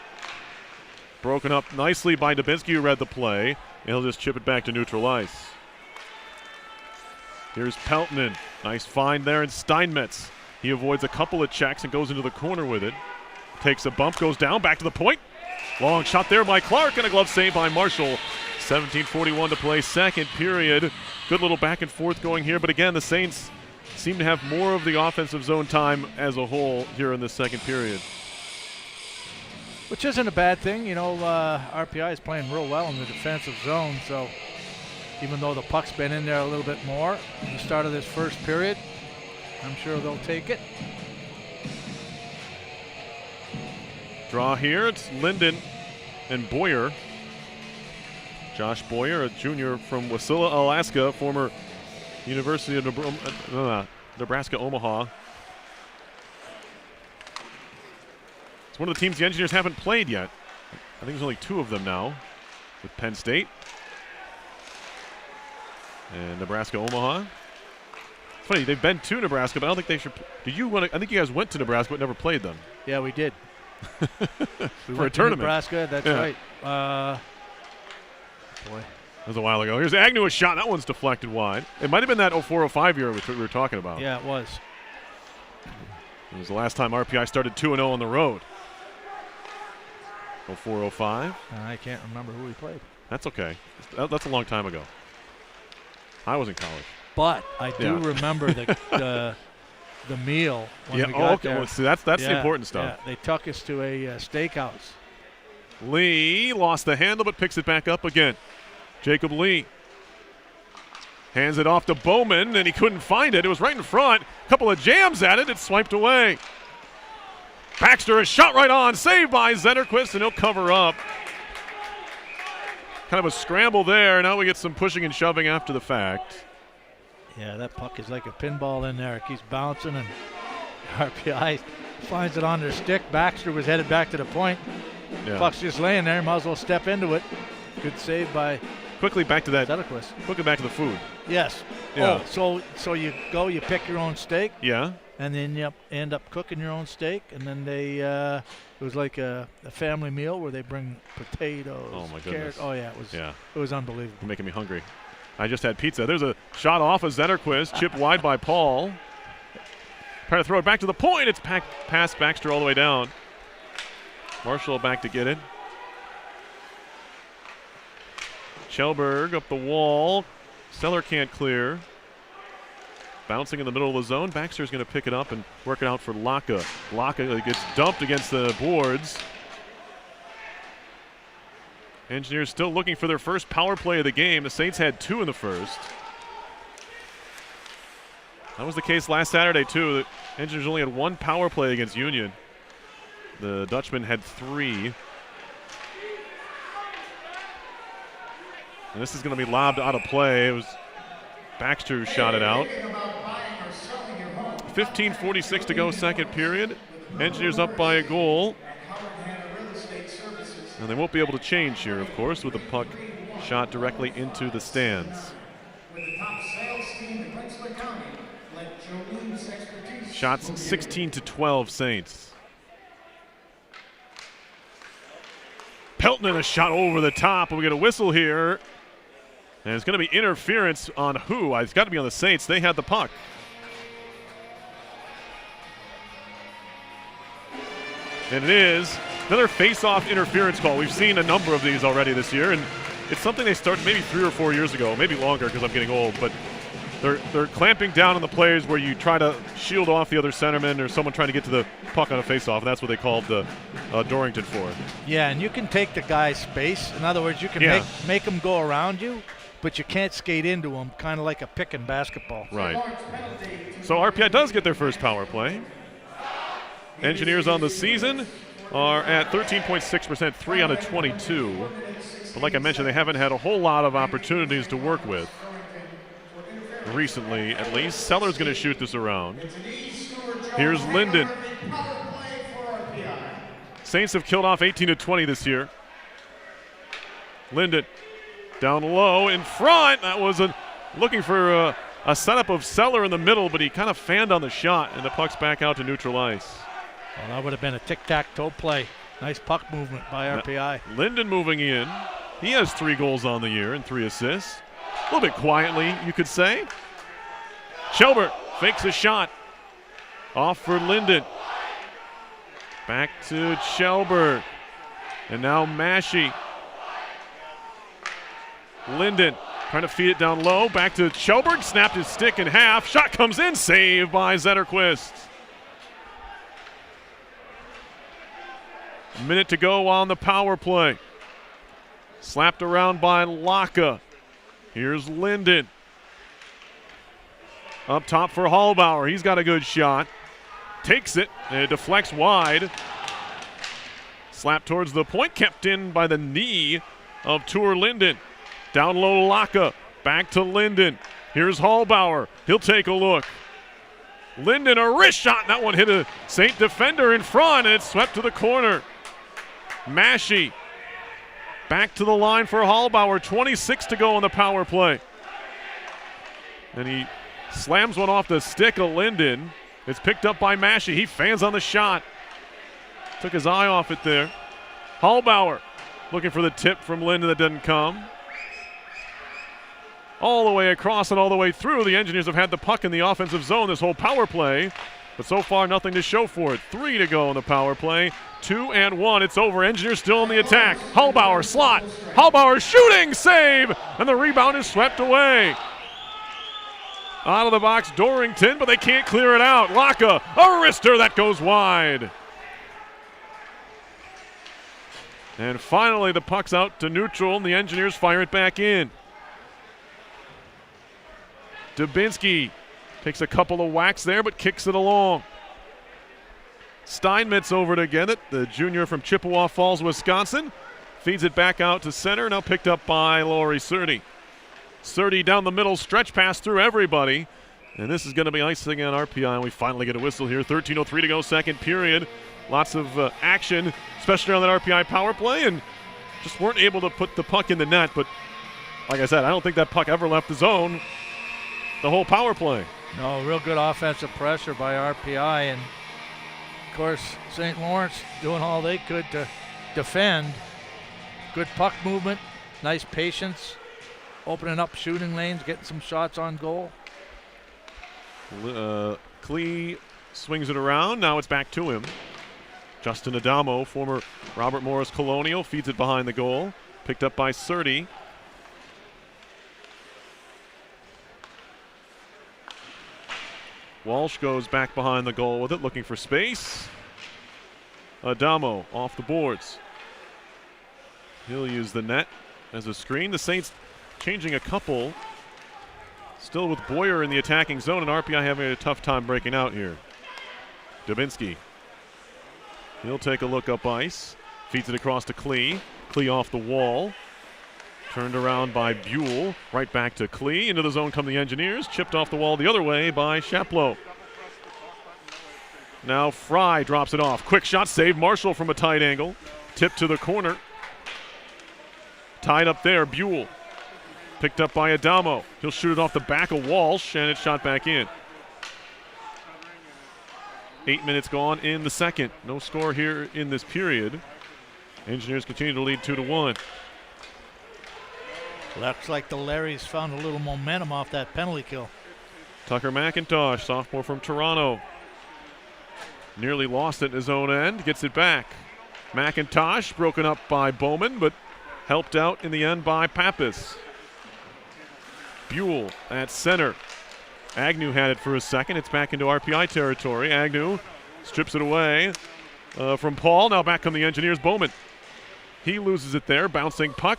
Broken up nicely by Dubinsky, who read the play, and he'll just chip it back to neutral ice. Here's Peltonen. Nice find there, and Steinmetz. He avoids a couple of checks and goes into the corner with it. Takes a bump, goes down, back to the point. Long shot there by Clark, and a glove save by Marshall. 17:41 to play, second period. Good little back and forth going here, but again, the Saints seem to have more of the offensive zone time as a whole here in the second period. Which isn't a bad thing. You know, RPI is playing real well in the defensive zone, so even though the puck's been in there a little bit more at the start of this first period, I'm sure they'll take it. Draw here, it's Linden and Boyer. Josh Boyer, a junior from Wasilla, Alaska, former University of Nebraska Omaha. It's one of the teams the Engineers haven't played yet. I think there's only 2 of them now with Penn State and Nebraska Omaha. It's funny, they've been to Nebraska, but I don't think they should. Did you want to? I think you guys went to Nebraska but never played them. Yeah, we did. We went a tournament. To Nebraska, that's yeah. right. Boy. That was a while ago. Here's Agnew, a shot. That one's deflected wide. It might have been that 04-05 year which we were talking about. Yeah, it was. It was the last time RPI started 2-0 on the road. 04-05. I can't remember who we played. That's okay. That's a long time ago. I was in college. But I do remember the meal when we got there. Well, see, that's the important stuff. Yeah, they took us to a steakhouse. Lee lost the handle but picks it back up again. Jacob Lee hands it off to Bowman, and he couldn't find it. It was right in front. A couple of jams at it. It's swiped away. Baxter, a shot right on. Saved by Zetterquist, and he'll cover up. Kind of a scramble there. Now we get some pushing and shoving after the fact. Yeah, that puck is like a pinball in there. It keeps bouncing, and RPI finds it on their stick. Baxter was headed back to the point. Yeah. Puck's just laying there. Might as well step into it. Good save by Quickly back to that. Zetterquist. Quickly back to the food. Yes. Yeah. Oh, so you go, you pick your own steak. Yeah. And then you end up cooking your own steak, and then they it was like a family meal where they bring potatoes, Oh my carrots. goodness. Oh yeah, it was unbelievable. You're making me hungry. I just had pizza. There's a shot off of Zetterquist, chipped wide by Paul. Trying to throw it back to the point. It's past Baxter all the way down. Marshall back to get it. Kjellberg up the wall. Seller can't clear. Bouncing in the middle of the zone. Baxter's going to pick it up and work it out for Laka. Laka gets dumped against the boards. Engineers still looking for their first power play of the game. The Saints had 2 in the first. That was the case last Saturday, too. The Engineers only had 1 power play against Union. The Dutchman had 3. And this is going to be lobbed out of play. It was Baxter who shot it out. 15:46 to go, second period. Engineers up by a goal. And they won't be able to change here, of course, with the puck shot directly into the stands. Shots 16-12 Saints. Peltonen a shot over the top, and we get a whistle here. And it's going to be interference on who? It's got to be on the Saints. They had the puck. And it is another face-off interference call. We've seen a number of these already this year, and it's something they started maybe 3 or 4 years ago, maybe longer because I'm getting old, but they're clamping down on the plays where you try to shield off the other centerman or someone trying to get to the puck on a face-off, and that's what they called the Dorrington for. Yeah, and you can take the guy's space. In other words, you can make him go around you, but you can't skate into him, kind of like a pick in basketball. Right. So RPI does get their first power play. Engineers on the season are at 13.6%, 3 out of 22. But like I mentioned, they haven't had a whole lot of opportunities to work with. Recently, at least. Seller's going to shoot this around. Here's Linden. Saints have killed off 18-20 this year. Linden down low in front. That was looking for a setup of Seller in the middle, but he kind of fanned on the shot, and the puck's back out to neutral ice. Well, that would have been a tic-tac-toe play. Nice puck movement by RPI. Linden moving in. He has 3 goals on the year and 3 assists. A little bit quietly, you could say. Kjellberg fakes a shot. Off for Linden. Back to Kjellberg. And now Massey. Linden trying to feed it down low. Back to Kjellberg. Snapped his stick in half. Shot comes in. Saved by Zetterquist. A minute to go on the power play. Slapped around by Laka. Here's Linden. Up top for Hallbauer. He's got a good shot. Takes it, and it deflects wide. Slapped towards the point, kept in by the knee of Tour Linden. Down low, Laka. Back to Linden. Here's Hallbauer. He'll take a look. Linden, a wrist shot. That one hit a Saint defender in front, and it's swept to the corner. Massey. Back to the line for Hallbauer. 26 to go on the power play. And he slams one off the stick of Linden. It's picked up by Massey. He fans on the shot. Took his eye off it there. Hallbauer looking for the tip from Linden that didn't come. All the way across and all the way through. The Engineers have had the puck in the offensive zone this whole power play. But so far, nothing to show for it. 3 to go in the power play. 2-1. It's over. Engineers still in the attack. Hallbauer, slot. Hallbauer shooting, save, and the rebound is swept away. Out of the box, Dorrington, but they can't clear it out. Laka, a wrister that goes wide. And finally, the puck's out to neutral, and the Engineers fire it back in. Dubinsky takes a couple of whacks there, but kicks it along. Steinmetz over to get it, the junior from Chippewa Falls, Wisconsin. Feeds it back out to center, now picked up by Laurie Surdy. Surdy down the middle, stretch pass through everybody. And this is going to be icing on RPI, and we finally get a whistle here. 13:03 to go, second period. Lots of action, especially on that RPI power play, and just weren't able to put the puck in the net. But like I said, I don't think that puck ever left the zone the whole power play. No, real good offensive pressure by RPI, and of course St. Lawrence doing all they could to defend. Good puck movement, nice patience, opening up shooting lanes, getting some shots on goal. Klee swings it around, now it's back to him. Justin Adamo, former Robert Morris Colonial, feeds it behind the goal. Picked up by Surdy. Walsh goes back behind the goal with it, looking for space. Adamo off the boards. He'll use the net as a screen. The Saints changing a couple. Still with Boyer in the attacking zone, and RPI having a tough time breaking out here. Dubinsky. He'll take a look up ice. Feeds it across to Klee. Klee off the wall. Turned around by Buell. Right back to Klee. Into the zone come the Engineers. Chipped off the wall the other way by Chaplow. Now Fry drops it off. Quick shot save. Marshall from a tight angle. Tip to the corner. Tied up there. Buell. Picked up by Adamo. He'll shoot it off the back of Walsh, and it's shot back in. 8 minutes gone in the second. No score here in this period. Engineers continue to lead 2-1. Looks like the Larrys found a little momentum off that penalty kill. Tucker McIntosh, sophomore from Toronto. Nearly lost it in his own end. Gets it back. McIntosh broken up by Bowman, but helped out in the end by Pappas. Buell at center. Agnew had it for a second. It's back into RPI territory. Agnew strips it away from Paul. Now back come the Engineers. Bowman. He loses it there. Bouncing puck.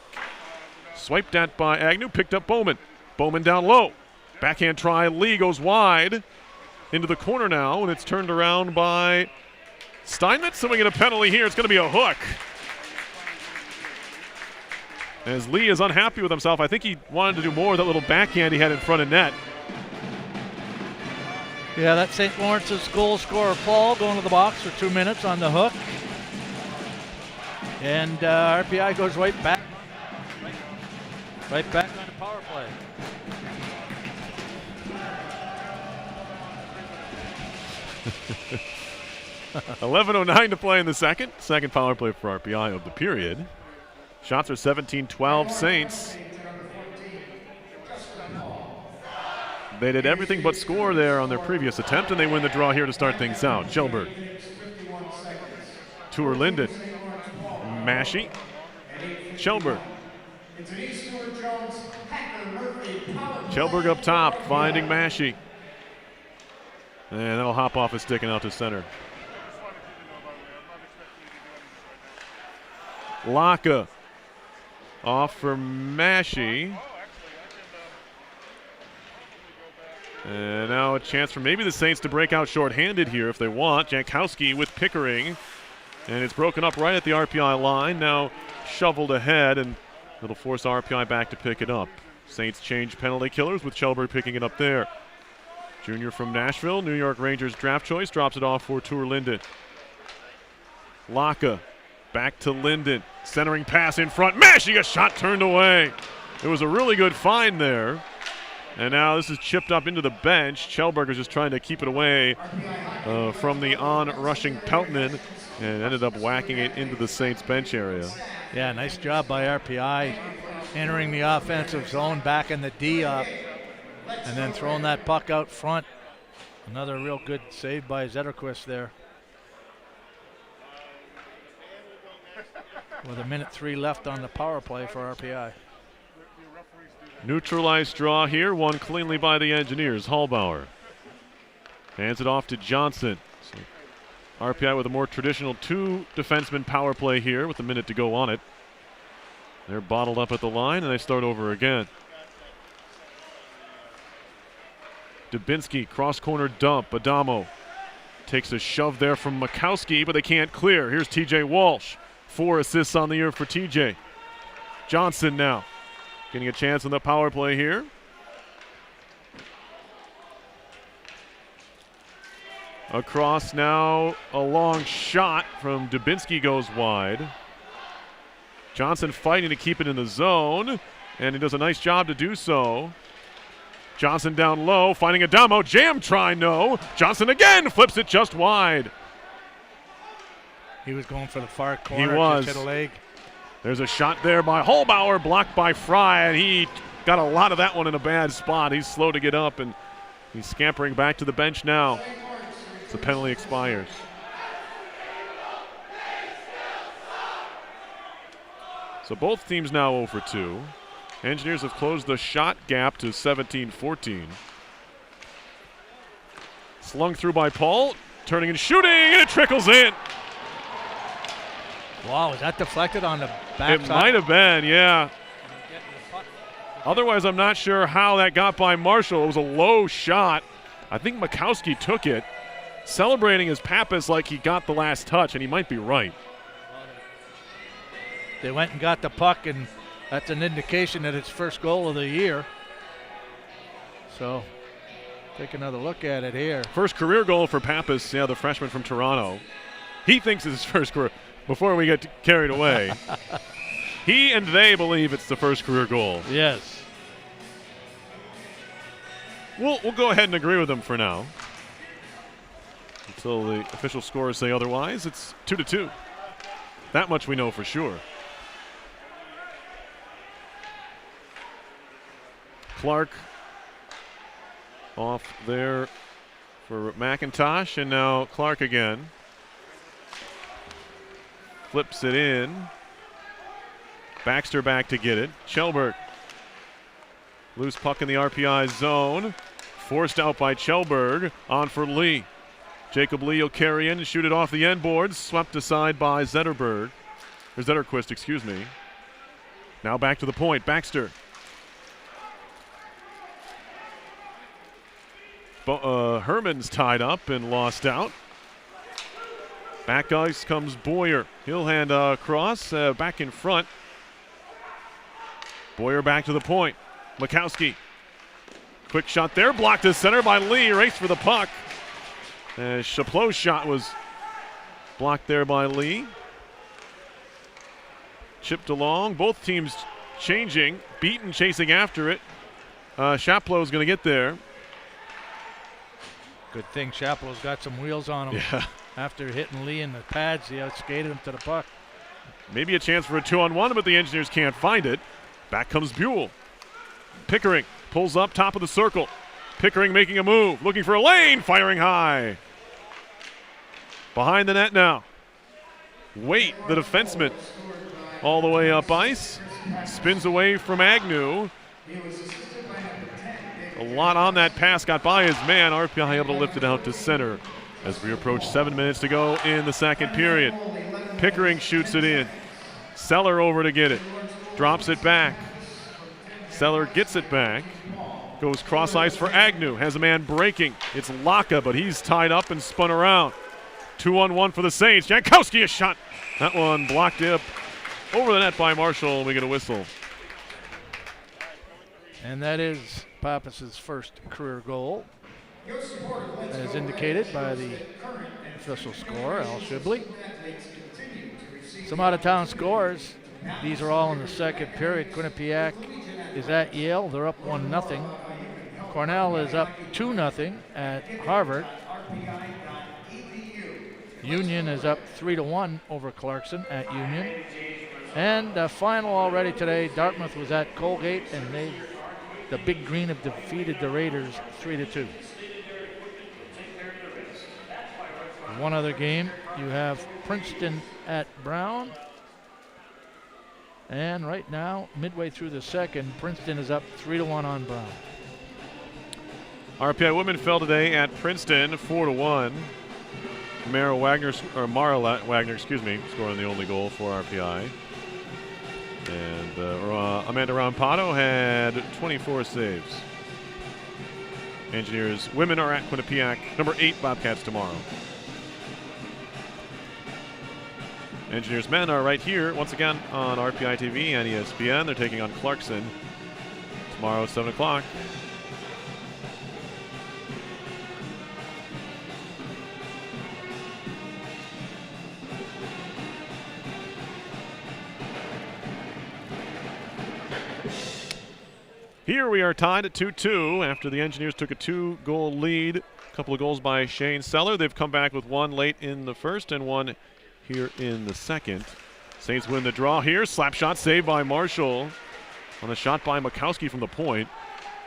Swiped at by Agnew. Picked up Bowman. Bowman down low. Backhand try. Lee goes wide. Into the corner now, and it's turned around by Steinmetz. So we get a penalty here. It's going to be a hook. As Lee is unhappy with himself. I think he wanted to do more of that little backhand he had in front of net. Yeah, that's St. Lawrence's goal scorer, Paul, going to the box for 2 minutes on the hook. And RPI goes right back. Right back on the power play. .11:09 to play in the second. Second power play for RPI of the period. Shots are 17-12 Saints. They did everything but score there on their previous attempt, and they win the draw here to start things out. Kjellberg. Tour Linden. Massey. Kjellberg. Kjellberg up top, finding Massey. And that'll hop off his stick and out to center. Laka off for Massey. And now a chance for maybe the Saints to break out shorthanded here if they want. Jankowski with Pickering. And it's broken up right at the RPI line. Now shoveled ahead, and it'll force RPI back to pick it up. Saints change penalty killers with Kjellberg picking it up there. Junior from Nashville, New York Rangers draft choice, drops it off for Tour Linden. Laka back to Linden. Centering pass in front. Massey, a shot turned away. It was a really good find there. And now this is chipped up into the bench. Kjellberg is just trying to keep it away from the on-rushing Peltonen and ended up whacking it into the Saints bench area. Yeah, nice job by RPI entering the offensive zone, back in the D up, and then throwing that puck out front. Another real good save by Zetterquist there. With 1:03 left on the power play for RPI. Neutralized draw here, won cleanly by the Engineers. Hallbauer hands it off to Johnson. So RPI with a more traditional 2 defenseman power play here with a minute to go on it. They're bottled up at the line and they start over again. Dubinsky, cross-corner dump. Adamo takes a shove there from Makowski, but they can't clear. Here's TJ Walsh. 4 assists on the year for TJ. Johnson now getting a chance on the power play here. Across now, a long shot from Dubinsky goes wide. Johnson fighting to keep it in the zone, and he does a nice job to do so. Johnson down low, finding Adamo. Jam try, no. Johnson again flips it just wide. He was going for the far corner. He was. Just hit a leg. There's a shot there by Hallbauer, blocked by Fry, and he got a lot of that one in a bad spot. He's slow to get up, and he's scampering back to the bench now. The penalty expires. So both teams now 0 for 2. Engineers have closed the shot gap to 17-14. Slung through by Paul, turning and shooting, and it trickles in. Wow, is that deflected on the backside? It might have been, yeah. Otherwise, I'm not sure how that got by Marshall. It was a low shot. I think Makowski took it, celebrating his Pappas like he got the last touch, and he might be right. They went and got the puck, and that's an indication that it's first goal of the year. So, take another look at it here. First career goal for Pappas, yeah, the freshman from Toronto. He thinks it's his first career. Before we get carried away, he and they believe it's the first career goal. Yes. We'll go ahead and agree with them for now. Until the official scores say otherwise, it's 2-2. That much we know for sure. Clark off there for McIntosh, and now Clark again. Flips it in. Baxter back to get it. Kjellberg. Loose puck in the RPI zone. Forced out by Kjellberg. On for Lee. Jacob Lee will carry in and shoot it off the end boards. Swept aside by Zetterquist, excuse me. Now back to the point. Baxter. Herman's tied up and lost out. Back ice comes Boyer. He'll hand across, back in front. Boyer back to the point. Makowski. Quick shot there, blocked to center by Lee. Race for the puck. Chaplot's shot was blocked there by Lee. Chipped along. Both teams changing. Beaton chasing after it. Chaplot's going to get there. Good thing Chaplot's got some wheels on him. Yeah. After hitting Lee in the pads, he outskated him to the puck. Maybe a chance for a 2-on-1, but the Engineers can't find it. Back comes Buell. Pickering pulls up top of the circle. Pickering making a move, looking for a lane, firing high. Behind the net now. Waite, the defenseman, all the way up ice. Spins away from Agnew. A lot on that pass, got by his man. RPI able to lift it out to center as we approach 7 minutes to go in the second period. Pickering shoots it in. Seller over to get it. Drops it back. Seller gets it back. Goes cross ice for Agnew. Has a man breaking. It's Laka, but he's tied up and spun around. 2-on-1 for the Saints. Jankowski a shot. That one blocked up over the net by Marshall. We get a whistle. And that is Pappas' first career goal, as indicated by the official scorer, Al Shibley. Some out-of-town scores. These are all in the second period. Quinnipiac is at Yale. They're up 1-0. Cornell is up 2-0 at Harvard. Union is up 3-1 over Clarkson at Union. And final already today, Dartmouth was at Colgate, and the Big Green have defeated the Raiders 3-2. one other game. You have Princeton at Brown. And right now, midway through the second, Princeton is up 3-1 on Brown. RPI women fell today at Princeton 4-1. Mara Wagner, scoring the only goal for RPI. And Amanda Rampado had 24 saves. Engineers women are at Quinnipiac, number 8 Bobcats tomorrow. Engineers men are right here once again on RPI TV and ESPN. They're taking on Clarkson tomorrow at 7 o'clock. Here we are tied at 2-2 after the Engineers took a 2-goal lead. A couple of goals by Shane Seller. They've come back with one late in the first and one here in the second. Saints win the draw here. Slap shot saved by Marshall on a shot by Makowski from the point.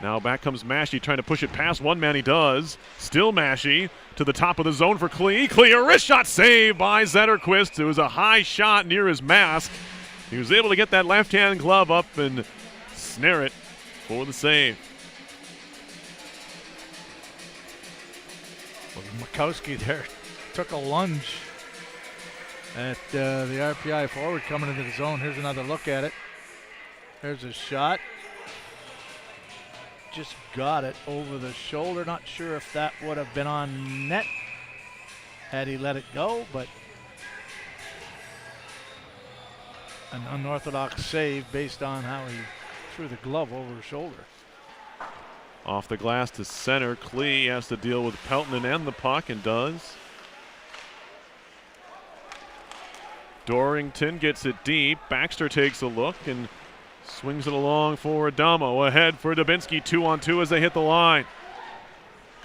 Now back comes Maschie trying to push it past one man. He does. Still Maschie to the top of the zone for Klee. Klee, a wrist shot saved by Zetterquist. It was a high shot near his mask. He was able to get that left-hand glove up and snare it for the save. Well, Makowski there took a lunge at the RPI forward coming into the zone. Here's another look at it. There's a shot. Just got it over the shoulder. Not sure if that would have been on net had he let it go, but an unorthodox save based on how he threw the glove over his shoulder. Off the glass to center. Klee has to deal with Peltonen and the puck and does. Dorrington gets it deep. Baxter takes a look and swings it along for Adamo. Ahead for Dubinsky, 2-on-2 as they hit the line.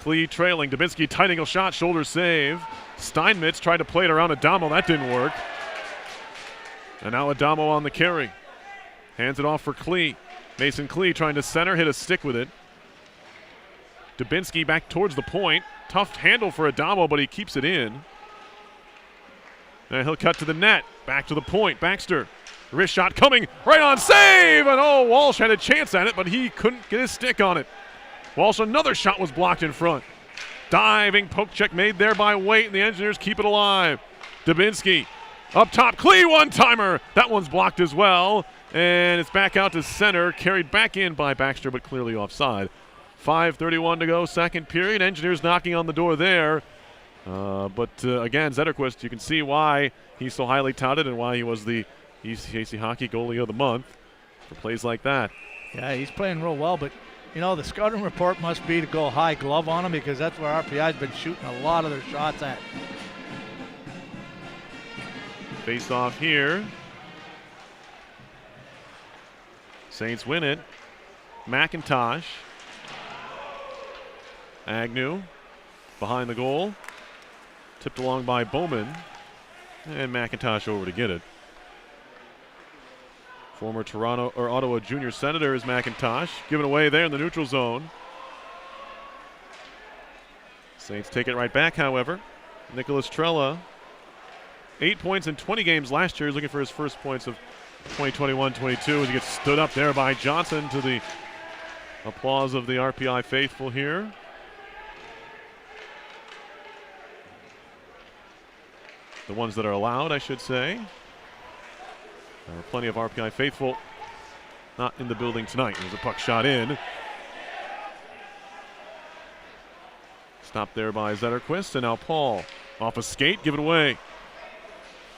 Klee trailing. Dubinsky, tight angle shot, shoulder save. Steinmetz tried to play it around Adamo. That didn't work. And now Adamo on the carry. Hands it off for Klee. Mason Klee trying to center, hit a stick with it. Dubinsky back towards the point. Tough handle for Adamo, but he keeps it in. And he'll cut to the net. Back to the point. Baxter. Wrist shot coming. Right on save! And oh, Walsh had a chance at it, but he couldn't get his stick on it. Walsh, another shot was blocked in front. Diving poke check made there by Waite, and the Engineers keep it alive. Dubinsky up top. Klee one-timer. That one's blocked as well. And it's back out to center. Carried back in by Baxter, but clearly offside. 5:31 to go, second period. Engineers knocking on the door there. Again, Zetterquist, you can see why he's so highly touted and why he was the ECAC Hockey Goalie of the Month for plays like that. Yeah, he's playing real well, but, you know, the scouting report must be to go high glove on him because that's where RPI's been shooting a lot of their shots at. Face off here. Saints win it. McIntosh. Agnew behind the goal. Tipped along by Bowman. And McIntosh over to get it. Former Ottawa Junior Senator is McIntosh. Given away there in the neutral zone. Saints take it right back, however. Nicholas Trella, 8 points in 20 games last year. He's looking for his first points of 2021-22 as he gets stood up there by Johnson to the applause of the RPI faithful here. The ones that are allowed, I should say. There are plenty of RPI faithful not in the building tonight. There's a puck shot in. Stopped there by Zetterquist, and now Paul off a skate, give it away.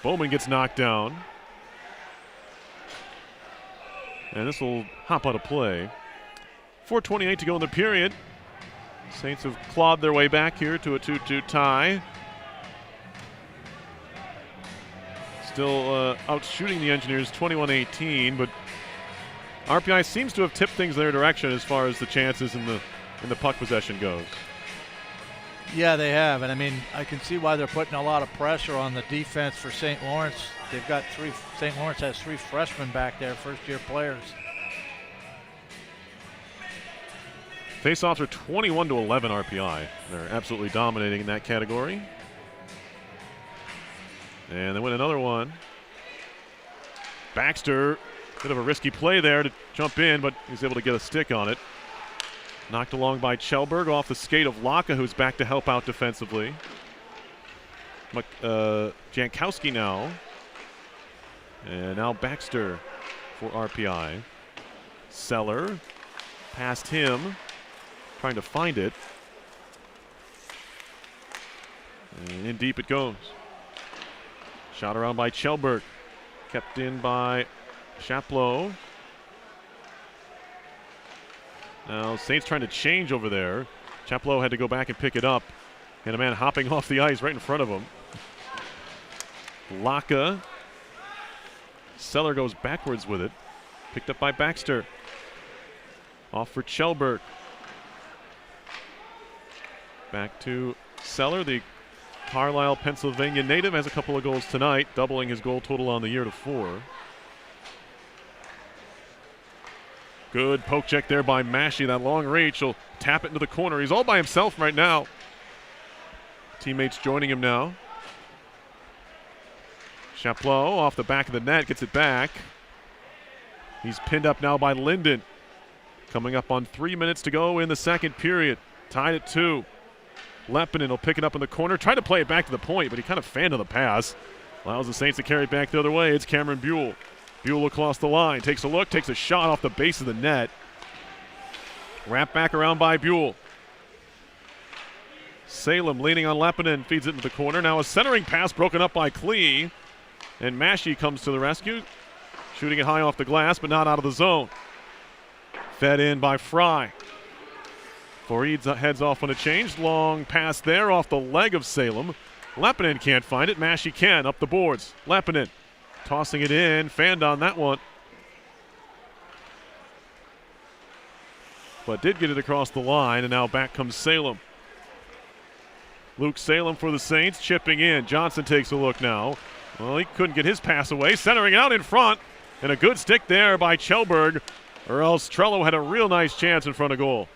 Bowman gets knocked down. And this will hop out of play. 4:28 to go in the period. Saints have clawed their way back here to a 2-2 tie. Still out shooting the Engineers 21-18, but RPI seems to have tipped things their direction as far as the chances in the puck possession goes. Yeah, they have, and I mean, I can see why they're putting a lot of pressure on the defense for St. Lawrence. They've got St. Lawrence has 3 freshmen back there, first-year players. Face-offs are 21-11 RPI. They're absolutely dominating in that category. And they win another one. Baxter, bit of a risky play there to jump in, but he's able to get a stick on it. Knocked along by Kjellberg off the skate of Laka, who's back to help out defensively. Jankowski now. And now Baxter for RPI. Seller past him, trying to find it. And in deep it goes. Shot around by Kjellberg. Kept in by Chapleau. Now Saints trying to change over there. Chapleau had to go back and pick it up. And a man hopping off the ice right in front of him. Laka. Seller goes backwards with it. Picked up by Baxter. Off for Kjellberg. Back to Seller, the Carlisle, Pennsylvania native, has a couple of goals tonight, doubling his goal total on the year to 4. Good poke check there by Massey. That long reach, he'll tap it into the corner. He's all by himself right now. Teammates joining him now. Chapleau off the back of the net, gets it back. He's pinned up now by Linden. Coming up on 3 minutes to go in the second period. Tied at 2. Lepinen will pick it up in the corner. Tried to play it back to the point, but he kind of fanned on the pass. Allows the Saints to carry it back the other way. It's Cameron Buell. Buell across the line. Takes a look, takes a shot off the base of the net. Wrapped back around by Buell. Salem leaning on Lepinen, feeds it into the corner. Now a centering pass broken up by Klee. And Massey comes to the rescue. Shooting it high off the glass, but not out of the zone. Fed in by Fry. Fareed heads off on a change. Long pass there off the leg of Salem. Lepinen can't find it. Massey can. Up the boards. Lepinen tossing it in. Fanned on that one. But did get it across the line, and now back comes Salem. Luke Salem for the Saints, chipping in. Johnson takes a look now. Well, he couldn't get his pass away. Centering it out in front. And a good stick there by Kjellberg, or else Trello had a real nice chance in front of goal.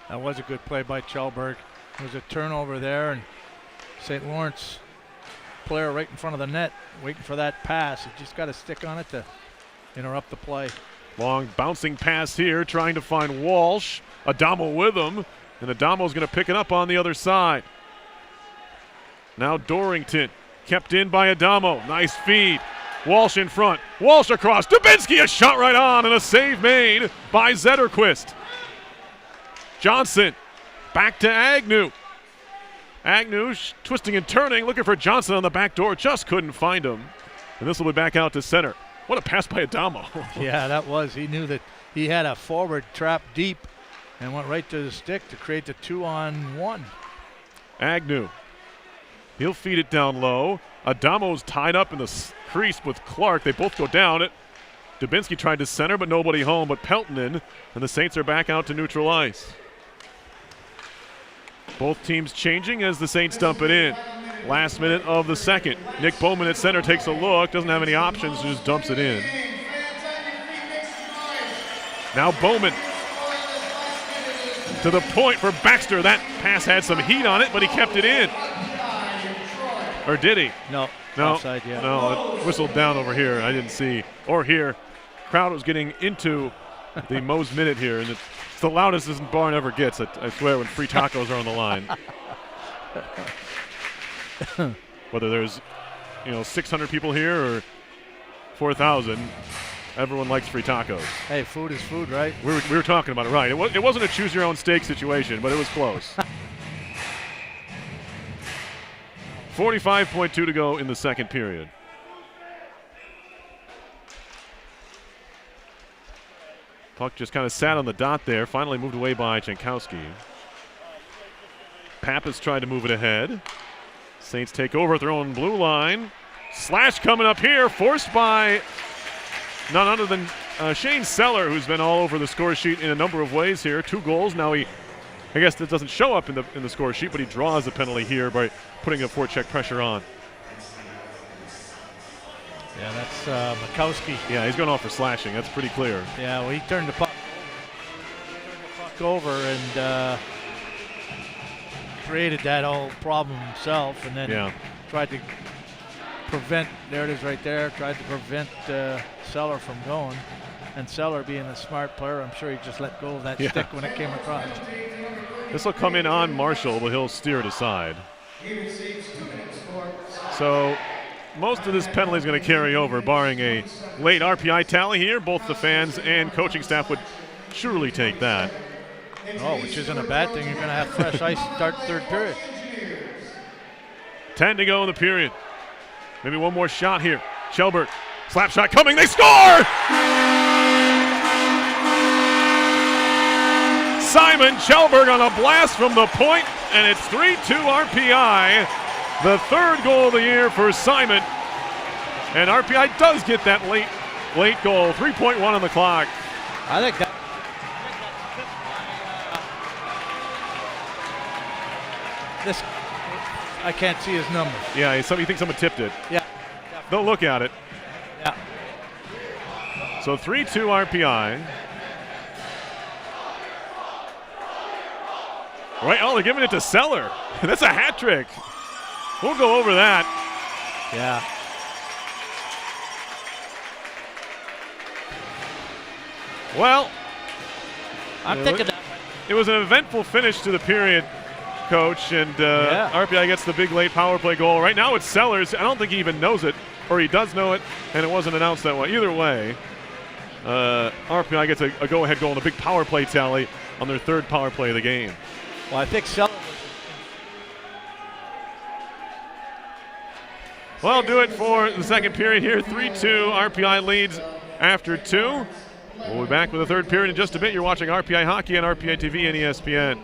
That was a good play by Kjellberg. There was a turnover there, and St. Lawrence player right in front of the net waiting for that pass. He just got a stick on it to interrupt the play. Long bouncing pass here, trying to find Walsh. Adamo with him, and Adamo's going to pick it up on the other side. Now Dorrington, kept in by Adamo. Nice feed. Walsh in front. Walsh across. Dubinsky, a shot right on, and a save made by Zetterquist. Johnson back to Agnew. Agnew twisting and turning, looking for Johnson on the back door. Just couldn't find him. And this will be back out to center. What a pass by Adamo. Yeah, that was. He knew that he had a forward trap deep and went right to the stick to create the 2-on-1. Agnew. He'll feed it down low. Adamo's tied up in the crease with Clark. They both go down. Dubinsky tried to center, but nobody home. But Peltonen, and the Saints are back out to neutral ice. Both teams changing as the Saints dump it in. Last minute of the second. Nick Bowman at center takes a look, doesn't have any options, just dumps it in. Now Bowman to the point for Baxter. That pass had some heat on it, but he kept it in. Or did he? No. Offside, yeah. No, it whistled down over here. I didn't see or hear. Crowd was getting into the Moe's Minute here, and it's the loudest this barn ever gets, I swear, when free tacos are on the line. Whether there's 600 people here or 4,000, everyone likes free tacos. Hey, food is food, right? We were talking about it, right. It wasn't a choose-your-own-steak situation, but it was close. 45.2 to go in the second period. Puck just kind of sat on the dot there, finally moved away by Jankowski. Pappas tried to move it ahead. Saints take over at their own blue line. Slash coming up here, forced by none other than Shane Seller, who's been all over the score sheet in a number of ways here. 2 goals. Now I guess that doesn't show up in the score sheet, but he draws a penalty here by putting a forecheck pressure on. Yeah, that's Mikowski. Yeah, he's going off for slashing. That's pretty clear. Yeah, well, he turned the puck over and created that whole problem himself, and then tried to prevent, there it is right there, tried to prevent Seller from going. And Seller, being a smart player, I'm sure he just let go of that stick when it came across. This will come in on Marshall, but he'll steer it aside. So most of this penalty is going to carry over, barring a late RPI tally here. Both the fans and coaching staff would surely take that. Oh, which isn't a bad thing. You're going to have fresh ice start third period. 10 to go in the period. Maybe one more shot here. Shelberg, slap shot coming, they score! Simon Shelberg on a blast from the point, and it's 3-2 RPI. The third goal of the year for Simon. And RPI does get that late goal, 3.1 on the clock. I think that. This, I can't see his number. Yeah, he thinks someone tipped it. Yeah. Don't look at it. Yeah. So 3-2 RPI. Right, oh, they're giving it to Seller. That's a hat trick. We'll go over that. Yeah. Well, I'm thinking that. It was an eventful finish to the period, Coach, and RPI gets the big late power play goal. Right now it's Sellers. I don't think he even knows it, or he does know it, and it wasn't announced that way. Either way, RPI gets a go-ahead goal and a big power play tally on their third power play of the game. Well, I think Seller. Well, I'll do it for the second period here. 3-2, RPI leads after 2. We'll be back with the third period in just a bit. You're watching RPI Hockey on RPI TV and ESPN.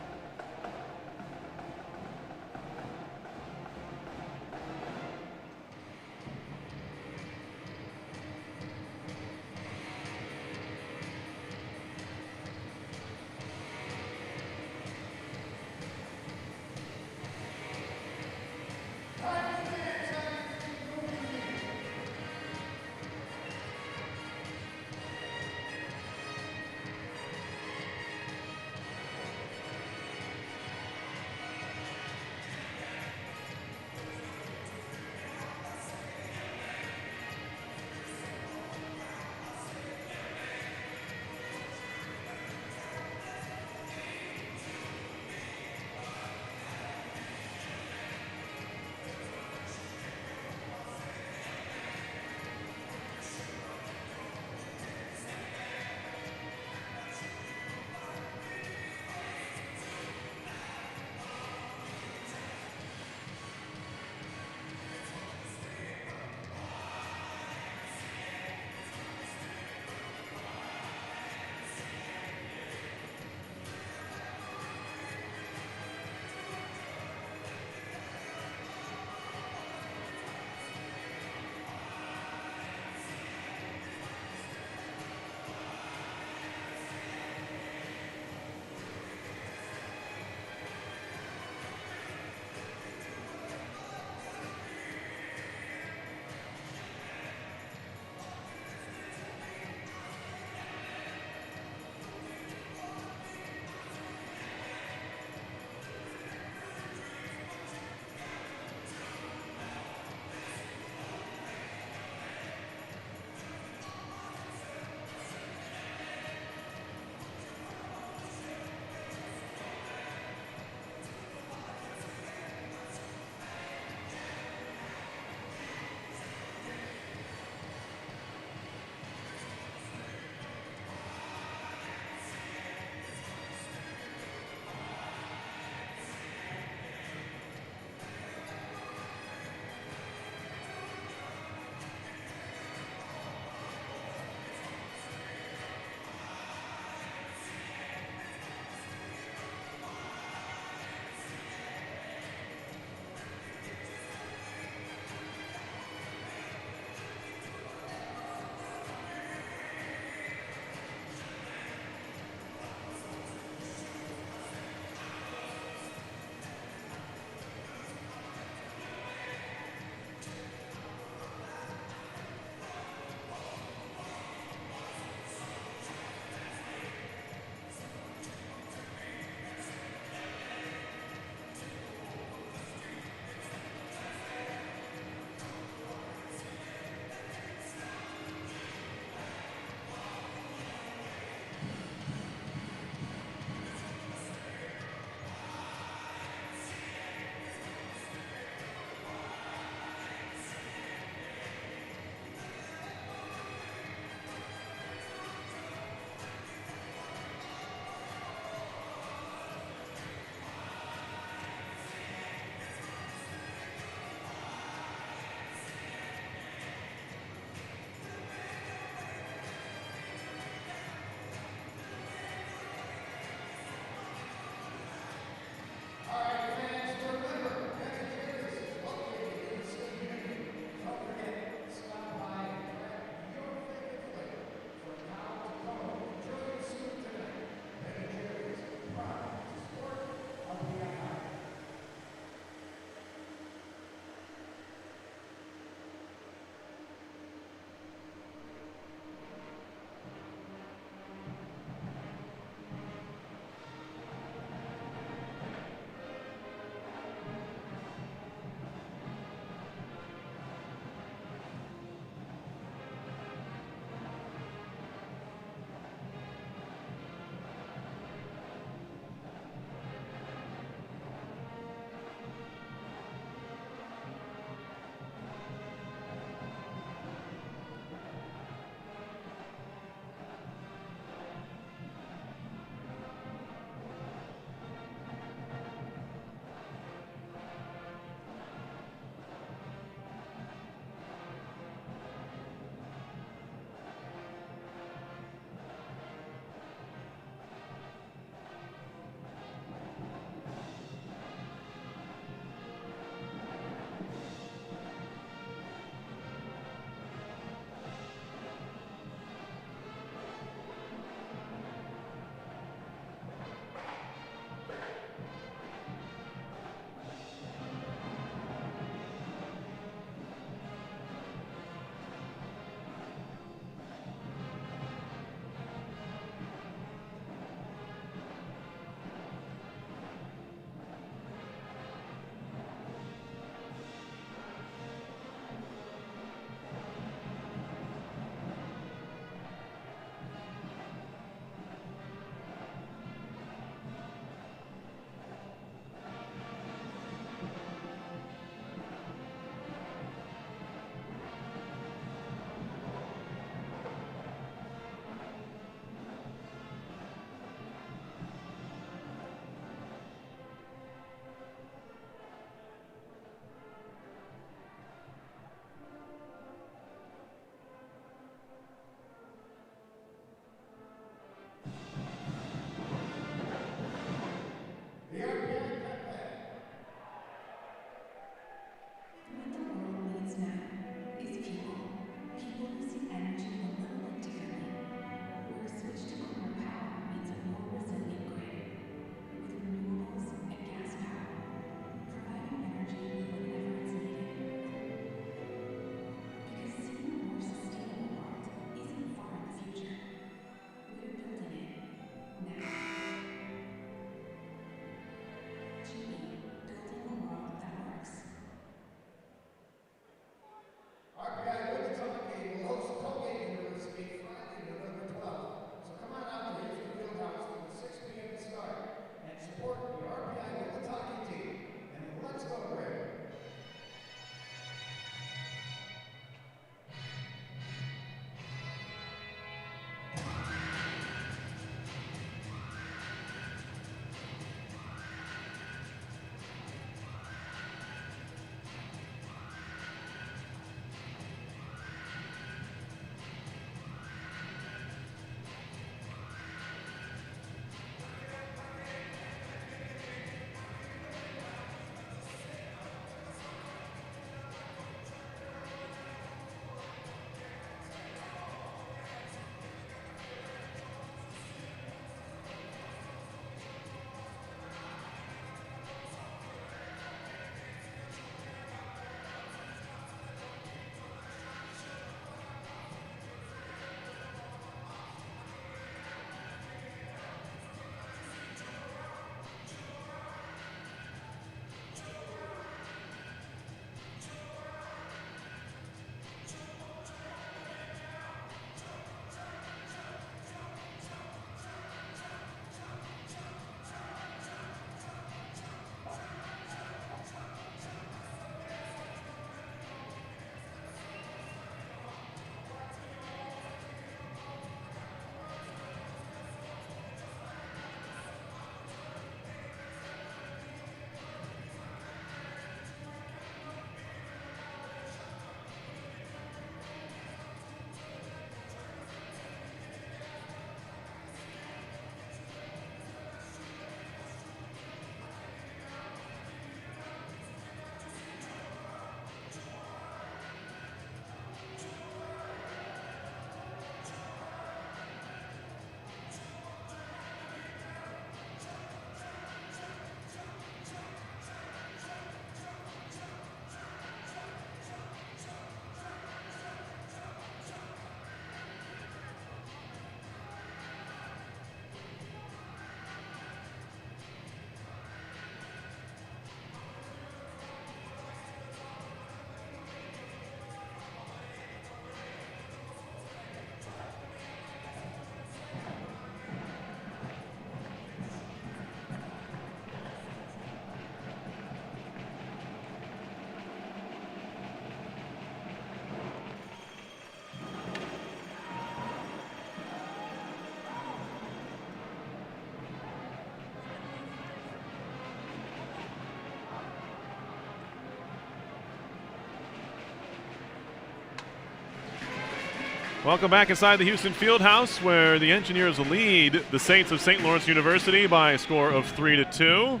Welcome back inside the Houston Fieldhouse, where the Engineers lead the Saints of St. Lawrence University by a score of 3-2.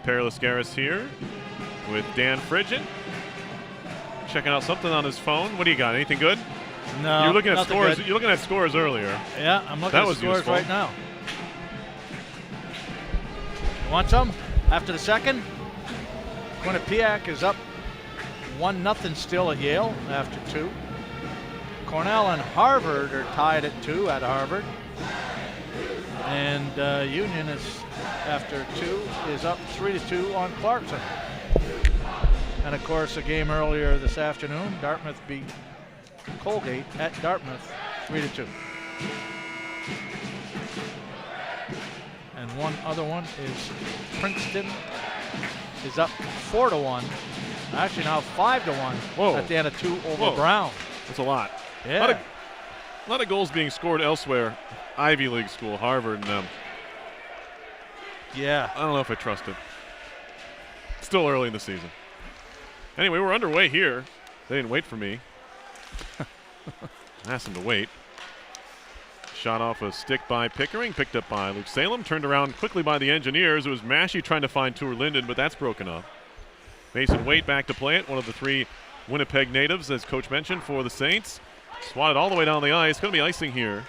Perry Lascaris here with Dan Frigid. Checking out something on his phone. What do you got? Anything good? No, You're looking at scores. good. You're looking at scores earlier. Yeah, I'm looking That at was scores useful. right now. You want some? After the second, Quinnipiac is up 1-0 still at Yale after 2. Cornell and Harvard are tied at 2 at Harvard. And Union is, after 2, is up 3-2 on Clarkson. And of course, a game earlier this afternoon, Dartmouth beat Colgate at Dartmouth 3-2. And one other one is Princeton is up 4-1. Actually now 5-1 Whoa. at the end of 2 over Whoa. Brown. That's a lot. Yeah. A lot of goals being scored elsewhere. Ivy League school, Harvard, and them. Yeah. I don't know if I trust it. Still early in the season. Anyway, we're underway here. They didn't wait for me. I asked them to wait. Shot off a stick by Pickering, picked up by Luke Salem, turned around quickly by the Engineers. It was Massey trying to find Tour Linden, but that's broken up. Mason Waite back to play it, one of the 3 Winnipeg natives, as Coach mentioned, for the Saints. Swatted all the way down the ice. Going to be icing here.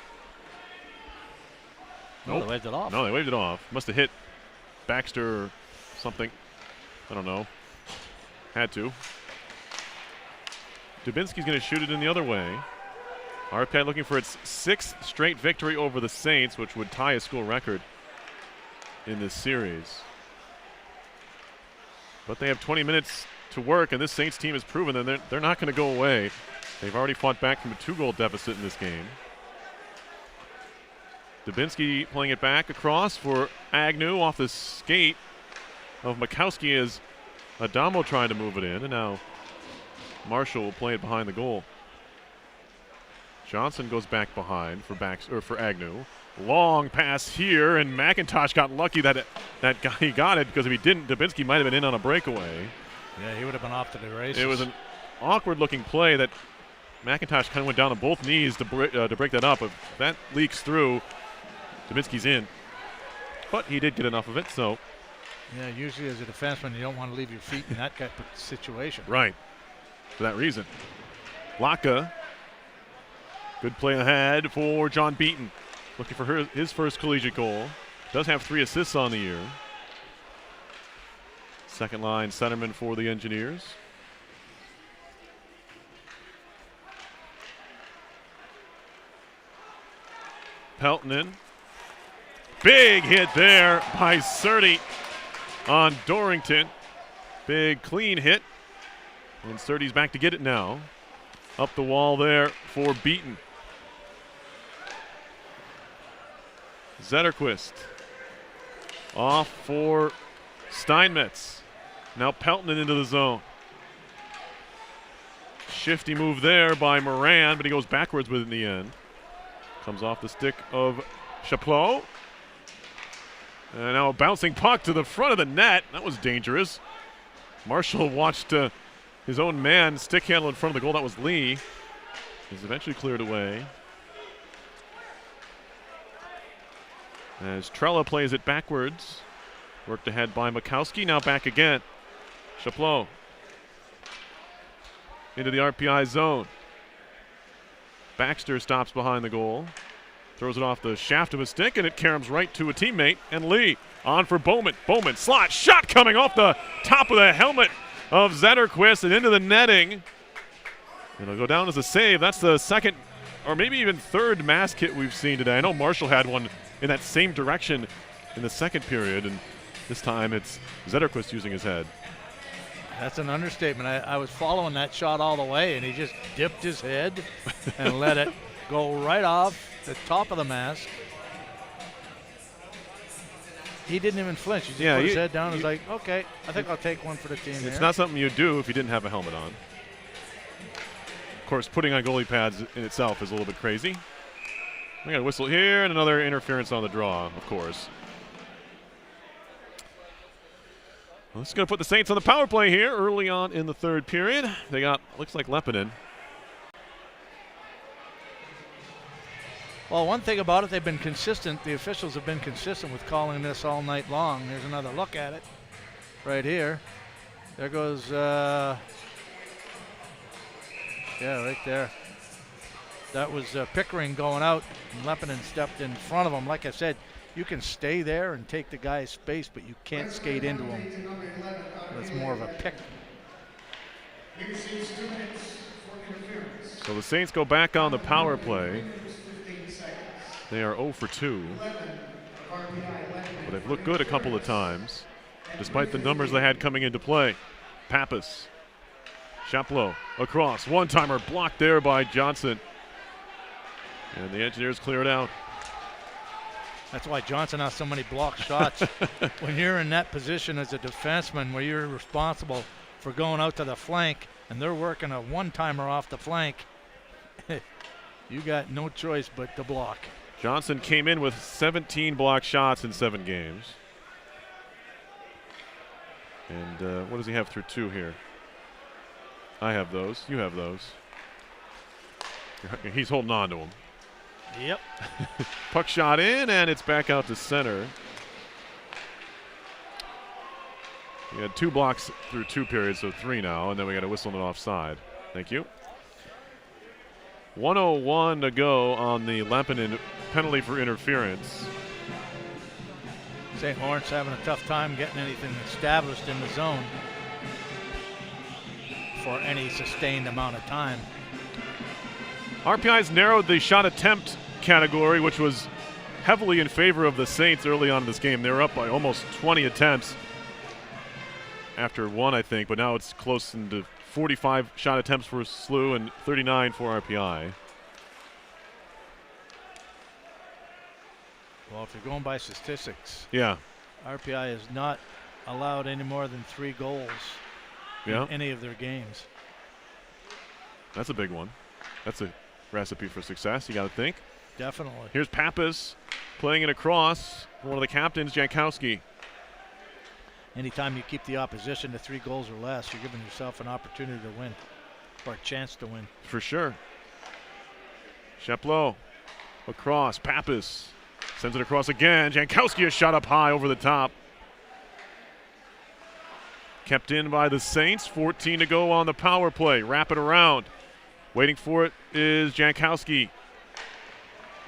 No, they waved it off. No, they waved it off. Must have hit Baxter or something. I don't know. Had to. Dubinsky's going to shoot it in the other way. RPI looking for its 6th straight victory over the Saints, which would tie a school record in this series. But they have 20 minutes to work, and this Saints team has proven that they're not going to go away. They've already fought back from a 2-goal deficit in this game. Dubinsky playing it back across for Agnew off the skate of Mikowski as Adamo trying to move it in, and now Marshall will play it behind the goal. Johnson goes back behind for Agnew. Long pass here, and McIntosh got lucky that he got it, because if he didn't, Dubinsky might have been in on a breakaway. Yeah, he would have been off to the races. It was an awkward-looking play that McIntosh kind of went down on both knees to break that up. If that leaks through, Dubinsky's in. But he did get enough of it, so. Yeah, usually as a defenseman, you don't want to leave your feet in that type of situation. Right, for that reason. Laka, good play ahead for John Beaton. Looking for his first collegiate goal. Does have 3 assists on the year. Second line centerman for the Engineers. Peltonen. Big hit there by Surtee on Dorrington. Big clean hit. And Surtee's back to get it now. Up the wall there for Beaton. Zetterquist off for Steinmetz. Now Peltonen into the zone. Shifty move there by Moran, but he goes backwards with it in the end. Comes off the stick of Chaplot. And now a bouncing puck to the front of the net. That was dangerous. Marshall watched his own man stick handle in front of the goal. That was Lee. He's eventually cleared away. As Trella plays it backwards. Worked ahead by Mikowski. Now back again. Chaplot. Into the RPI zone. Baxter stops behind the goal. Throws it off the shaft of a stick, and it caroms right to a teammate. And Lee on for Bowman. Bowman slot shot coming off the top of the helmet of Zetterquist and into the netting. It'll go down as a save. That's the second or maybe even third mask hit we've seen today. I know Marshall had one in that same direction in the second period, and this time it's Zetterquist using his head. That's an understatement. I was following that shot all the way, and he just dipped his head and let it go right off the top of the mask. He didn't even flinch. He just put his head down and was like, okay, I think I'll take one for the team. It's not something you do if you didn't have a helmet on. Of course, putting on goalie pads in itself is a little bit crazy. We got a whistle here and another interference on the draw, of course. Well, this is going to put the Saints on the power play here early on in the third period. They got, looks like Lepinen. Well, one thing about it, they've been consistent. The officials have been consistent with calling this all night long. Here's another look at it right here. There goes, yeah, right there. That was Pickering going out, and Lepinen stepped in front of him. Like I said, you can stay there and take the guy's space, but you can't skate into him. It's more of a pick. So the Saints go back on the power play. They are 0 for 2. But they've looked good a couple of times, despite the numbers they had coming into play. Pappas. Chapleau across. One-timer blocked there by Johnson. And the Engineers clear it out. That's why Johnson has so many blocked shots. When you're in that position as a defenseman where you're responsible for going out to the flank and they're working a one-timer off the flank, you got no choice but to block. Johnson came in with 17 blocked shots in 7 games. And what does he have through 2 here? I have those. You have those. He's holding on to them. Yep. Puck shot in, and it's back out to center. We had 2 blocks through 2 periods, so 3 now, and then we got a whistle and an offside. Thank you. 1:01 to go on the Lepinen penalty for interference. St. Lawrence having a tough time getting anything established in the zone for any sustained amount of time. RPI's narrowed the shot attempt category, which was heavily in favor of the Saints early on in this game. They were up by almost 20 attempts after 1, I think, but now it's close into 45 shot attempts for SLU and 39 for RPI. Well, if you're going by statistics, Yeah. RPI has not allowed any more than 3 goals in any of their games. That's a big one. That's a recipe for success, you got to think. Definitely. Here's Pappas playing it across. One of the captains, Jankowski. Anytime you keep the opposition to 3 goals or less, you're giving yourself an opportunity to win, or a chance to win. For sure. Chapleau across. Pappas sends it across again. Jankowski a shot up high over the top. Kept in by the Saints. 14 to go on the power play. Wrap it around. Waiting for it is Jankowski.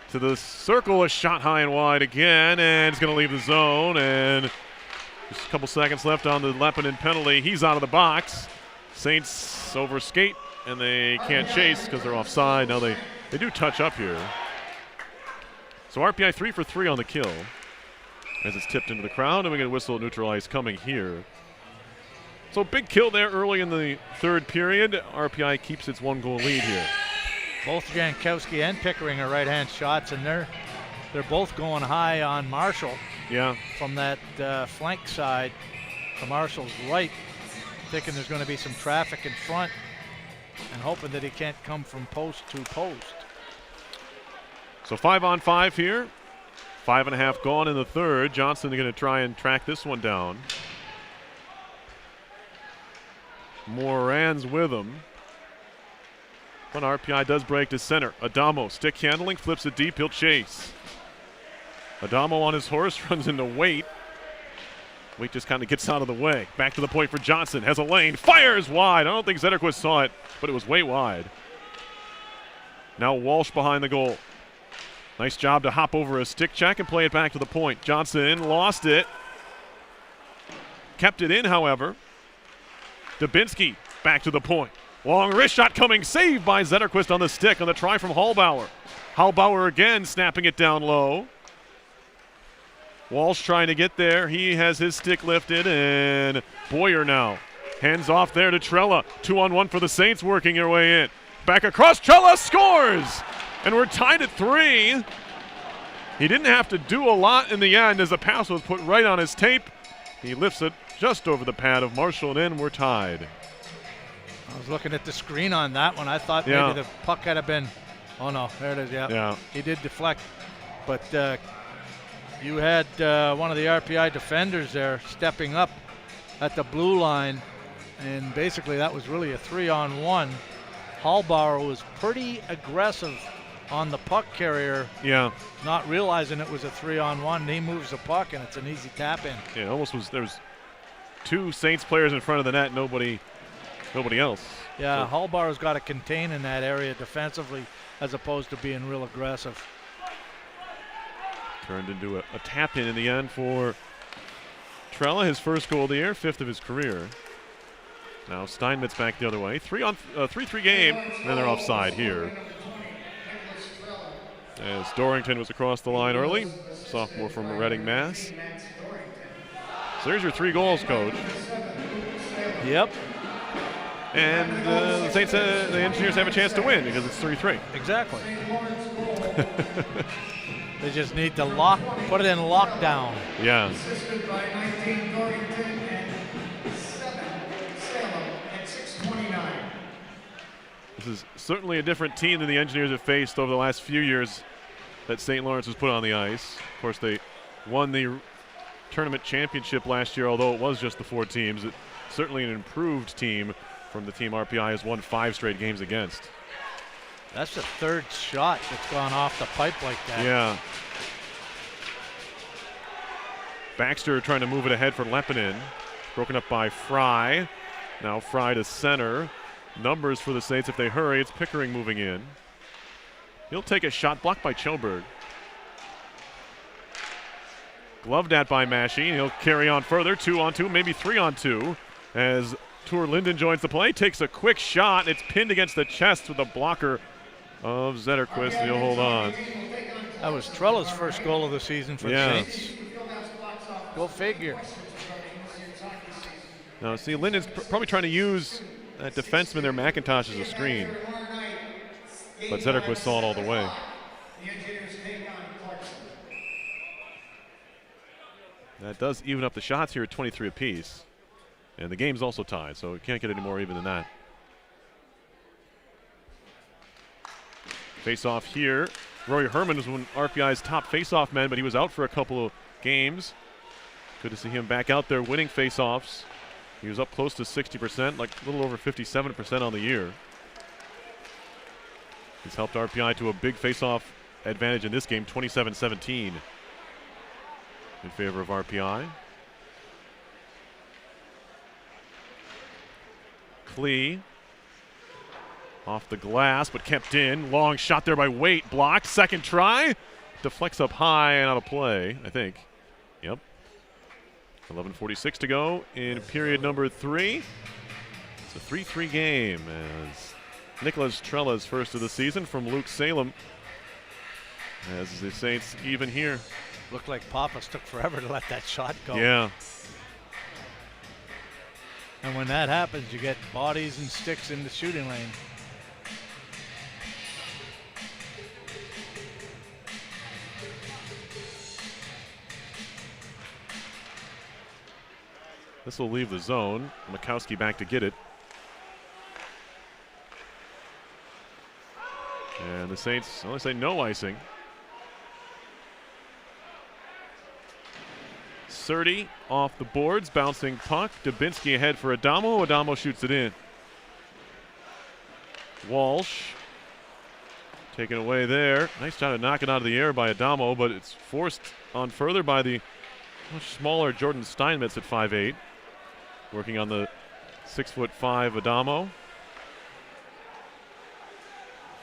To the circle, a shot high and wide again, and it's going to leave the zone. And just a couple seconds left on the Lepinen penalty. He's out of the box. Saints over skate, and they can't chase because they're offside. Now they do touch up here. So RPI 3 for 3 on the kill as it's tipped into the crowd, and we get a whistle neutralized coming here. So big kill there early in the 3rd period. RPI keeps its 1-goal lead here. Both Jankowski and Pickering are right-hand shots, and they're both going high on Marshall. Yeah. From that flank side to Marshall's right, thinking there's going to be some traffic in front and hoping that he can't come from post to post. So 5-on-5 here. 5.5 gone in the 3rd. Johnson going to try and track this one down. Moran's with him. But RPI does break to center. Adamo, stick handling, flips it deep, he'll chase. Adamo on his horse, runs into Waite. Waite just kind of gets out of the way. Back to the point for Johnson, has a lane, fires wide. I don't think Zetterquist saw it, but it was way wide. Now Walsh behind the goal. Nice job to hop over a stick check and play it back to the point. Johnson lost it. Kept it in, however. Dubinsky back to the point. Long wrist shot coming, saved by Zetterquist on the stick on the try from Hallbauer. Hallbauer again snapping it down low. Walsh trying to get there. He has his stick lifted, and Boyer now. Hands off there to Trella. 2-on-1 for the Saints working their way in. Back across, Trella scores! And we're tied at 3. He didn't have to do a lot in the end as the pass was put right on his tape. He lifts it just over the pad of Marshall, and then we're tied. I was looking at the screen on that one. I thought maybe the puck had been, oh no, there it is, yeah. He did deflect, but you had one of the RPI defenders there stepping up at the blue line, and basically that was really a 3-on-1. Hallbauer was pretty aggressive on the puck carrier, Yeah. not realizing it was a 3-on-1. He moves the puck, and it's an easy tap in. Yeah, it almost was. There's 2 Saints players in front of the net, nobody else. Yeah, Hallbar's got to contain in that area defensively as opposed to being real aggressive. Turned into a tap in the end for Trella, his first goal of the year, 5th of his career. Now Steinmetz back the other way. 3-3 game, and then they're offside here. As Dorrington was across the line early, sophomore from Reading, Mass. So there's your 3 goals, Coach. Yep. And the Saints, the Engineers have a chance to win because it's 3-3. Exactly. They just need to put it in lockdown. Yeah. Assisted by 19 Dorrington and 7 Salem at 6:29. This is certainly a different team than the Engineers have faced over the last few years that St. Lawrence has put on the ice. Of course, they won the tournament championship last year, although it was just the 4 teams. It's certainly an improved team from the team RPI has won 5 straight games against. That's the 3rd shot that's gone off the pipe like that. Yeah. Baxter trying to move it ahead for Lepinin. Broken up by Fry. Now Fry to center. Numbers for the Saints if they hurry. It's Pickering moving in. He'll take a shot blocked by Choberg. Gloved at by Mashine. He'll carry on further. 2-on-2, maybe 3-on-2. As Tour Linden joins the play. Takes a quick shot. It's pinned against the chest with a blocker of Zetterquist. He'll hold on. That was Trella's first goal of the season for the Saints. Go figure. Now, see, Linden's probably trying to use that defenseman there, McIntosh, as a screen. But Zetterquist saw it all the way. That does even up the shots here at 23 apiece. And the game's also tied, so it can't get any more even than that. Face-off here. Rory Herman was one RPI's top face-off men, but he was out for a couple of games. Good to see him back out there winning face-offs. He was up close to 60%, like a little over 57% on the year. He's helped RPI to a big face-off advantage in this game, 27-17 in favor of RPI. Klee off the glass, but kept in. Long shot there by Waite, blocked. Second try, deflects up high and out of play, I think. Yep. 11:46 to go in period number 3. It's a 3-3 game as Nicholas Trella's first of the season from Luke Salem. As the Saints even here. Looked like Pappas took forever to let that shot go. Yeah. And when that happens, you get bodies and sticks in the shooting lane. This will leave the zone. Mikowski back to get it. And the Saints only say no icing. Surdy off the boards, bouncing puck. Dubinsky ahead for Adamo. Adamo shoots it in. Walsh taken away there. Nice job to knock it out of the air by Adamo, but it's forced on further by the much smaller Jordan Steinmetz at 5'8", working on the 6'5" Adamo.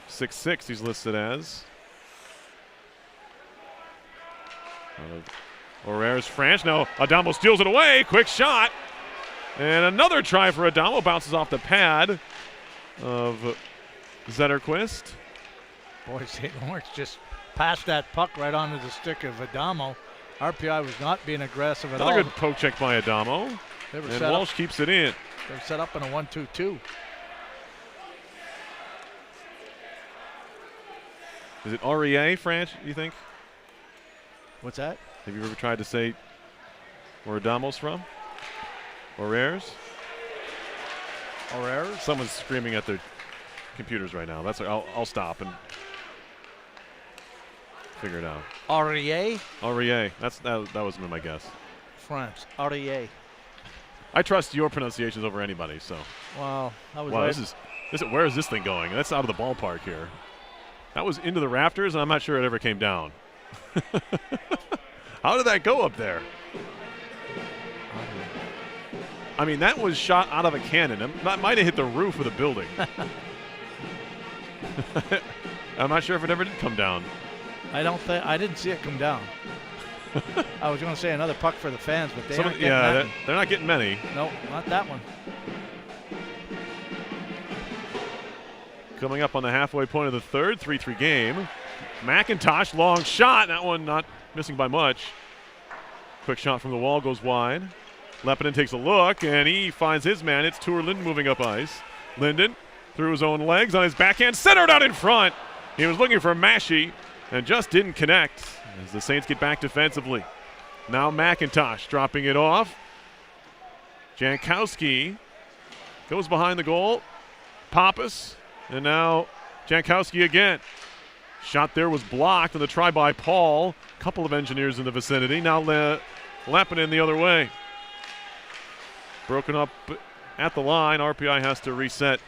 6'6" he's listed as. Orer's Franch. Now Adamo steals it away. Quick shot. And another try for Adamo. Bounces off the pad of Zetterquist. Boy, St. Lawrence just passed that puck right onto the stick of Adamo. RPI was not being aggressive at all. Another good poke check by Adamo. And Walsh keeps it in. They're set up in a 1-2-2. Is it REA, Franch, you think? What's that? Have you ever tried to say where Adamo's from? Orers? Orers? Someone's screaming at their computers right now. That's I'll stop and figure it out. REA? REA. That was my guess. France. REA. I trust your pronunciations over anybody. So. Well, I was. Wow, where is this thing going? That's out of the ballpark here. That was into the rafters, and I'm not sure it ever came down. How did that go up there? I mean, that was shot out of a cannon. That might have hit the roof of the building. I'm not sure if it ever did come down. I didn't see it come down. I was going to say another puck for the fans, but they aren't getting that. They're not getting many. No, not that one. Coming up on the halfway point of the third, 3-3 game. McIntosh, long shot. That one not missing by much. Quick shot from the wall goes wide. Lepinen takes a look, and he finds his man. It's Tuur Linden moving up ice. Linden through his own legs on his backhand, centered out in front. He was looking for Maschie and just didn't connect as the Saints get back defensively. Now McIntosh dropping it off. Jankowski goes behind the goal. Pappas, and now Jankowski again. Shot there was blocked on the try by Paul. Couple of engineers in the vicinity. Now Lepinen the other way. Broken up at the line. RPI has to reset.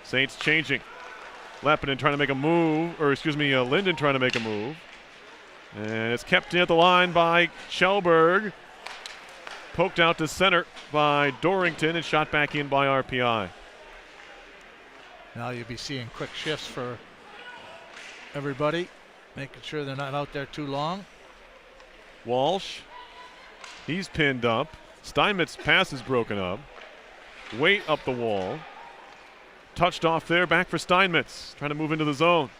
Saints changing. Lepinen trying to make a move, Linden trying to make a move. And it's kept in at the line by Kjellberg. Poked out to center by Dorrington and shot back in by RPI. Now you'll be seeing quick shifts for everybody, making sure they're not out there too long. Walsh, he's pinned up. Steinmetz' pass is broken up. Weight up the wall. Touched off there, back for Steinmetz. Trying to move into the zone.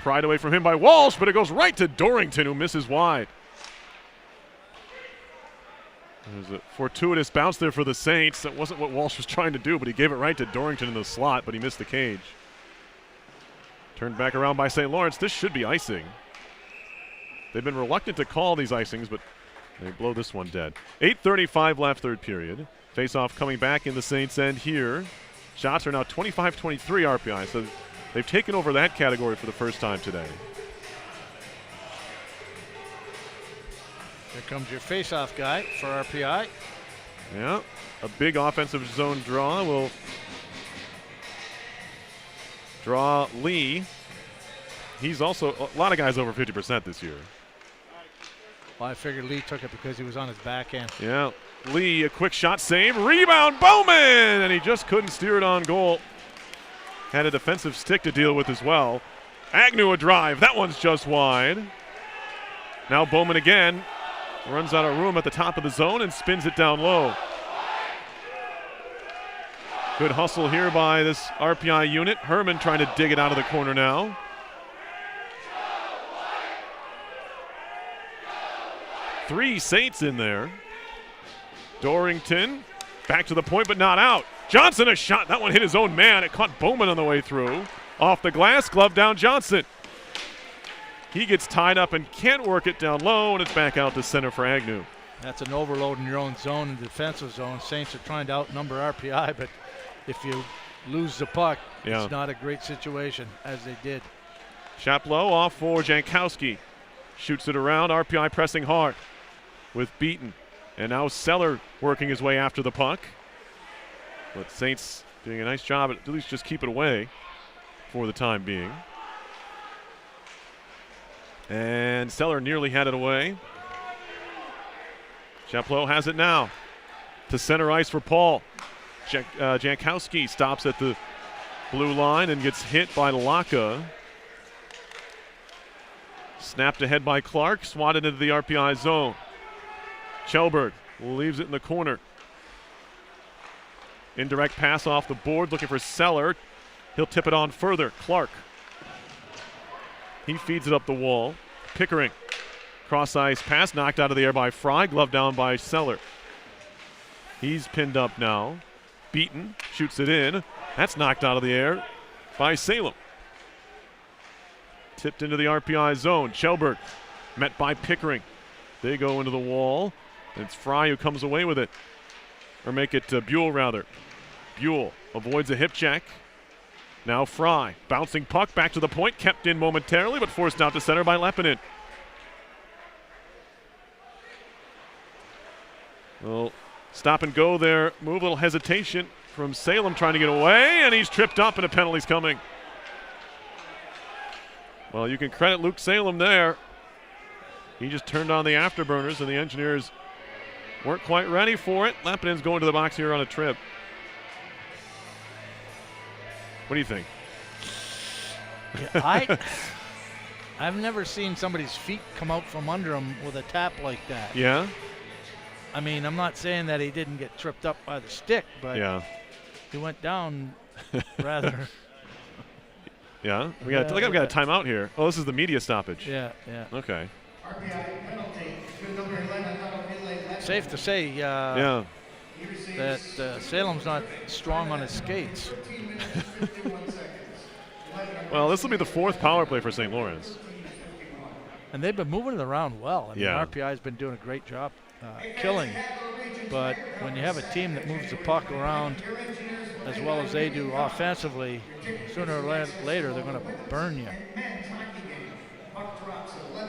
Pried away from him by Walsh, but it goes right to Dorrington, who misses wide. There's a fortuitous bounce there for the Saints. That wasn't what Walsh was trying to do, but he gave it right to Dorrington in the slot, but he missed the cage. Turned back around by St. Lawrence. This should be icing. They've been reluctant to call these icings, but they blow this one dead. 8:35 left, third period. Face-off coming back in the Saints' end here. Shots are now 25-23 RPI, so they've taken over that category for the first time today. Here comes your face-off guy for RPI. Yeah, a big offensive zone draw will draw Lee. He's also, a lot of guys over 50% this year. Well, I figured Lee took it because he was on his backhand. Yeah, Lee, a quick shot save, rebound, Bowman, and he just couldn't steer it on goal. Had a defensive stick to deal with as well. Agnew a drive, that one's just wide. Now Bowman again, runs out of room at the top of the zone and spins it down low. Good hustle here by this RPI unit. Herman trying to dig it out of the corner now. Three Saints in there. Dorrington back to the point, but not out. Johnson a shot. That one hit his own man. It caught Bowman on the way through. Off the glass, glove down Johnson. He gets tied up and can't work it down low, and it's back out to center for Agnew. That's an overload in your own zone, in the defensive zone. Saints are trying to outnumber RPI, but if you lose the puck, it's not a great situation, as they did. Chapleau off for Jankowski. Shoots it around. RPI pressing hard with Beaton. And now Seller working his way after the puck. But Saints doing a nice job at least just keep it away for the time being. And Seller nearly had it away. Chapleau has it now. To center ice for Paul. Jankowski stops at the blue line and gets hit by Laka. Snapped ahead by Clark, swatted into the RPI zone. Kjellberg leaves it in the corner. Indirect pass off the board, looking for Seller. He'll tip it on further. Clark. He feeds it up the wall. Pickering. Cross ice pass, knocked out of the air by Fry, glove down by Seller. He's pinned up now. Beaton shoots it in. That's knocked out of the air by Salem. Tipped into the RPI zone. Kjellberg met by Pickering. They go into the wall. And it's Fry who comes away with it. Or make it Buell, rather. Buell avoids a hip check. Now Fry. Bouncing puck back to the point. Kept in momentarily, but forced out to center by Lepinen. Well, stop and go there. Move, a little hesitation from Salem trying to get away. And he's tripped up and a penalty's coming. Well, you can credit Luke Salem there. He just turned on the afterburners, and the Engineers weren't quite ready for it. Lepinen's going to the box here on a trip. What do you think? Yeah, I've never seen somebody's feet come out from under him with a tap like that. Yeah? I mean, I'm not saying that he didn't get tripped up by the stick, but Yeah. he went down rather. Yeah? I think I've got a timeout here. Oh, this is the media stoppage. Yeah. Okay. RPI penalty to number 11, Huddle Relay. Safe to say Yeah. that Salem's not strong on his skates. 13 minutes, 51 seconds. Well, this will be the fourth power play for St. Lawrence. And they've been moving it around well. I mean, Yeah. RPI's been doing a great job killing. But when you have a team that moves the puck around as well as they do offensively, sooner or later they're going to burn you.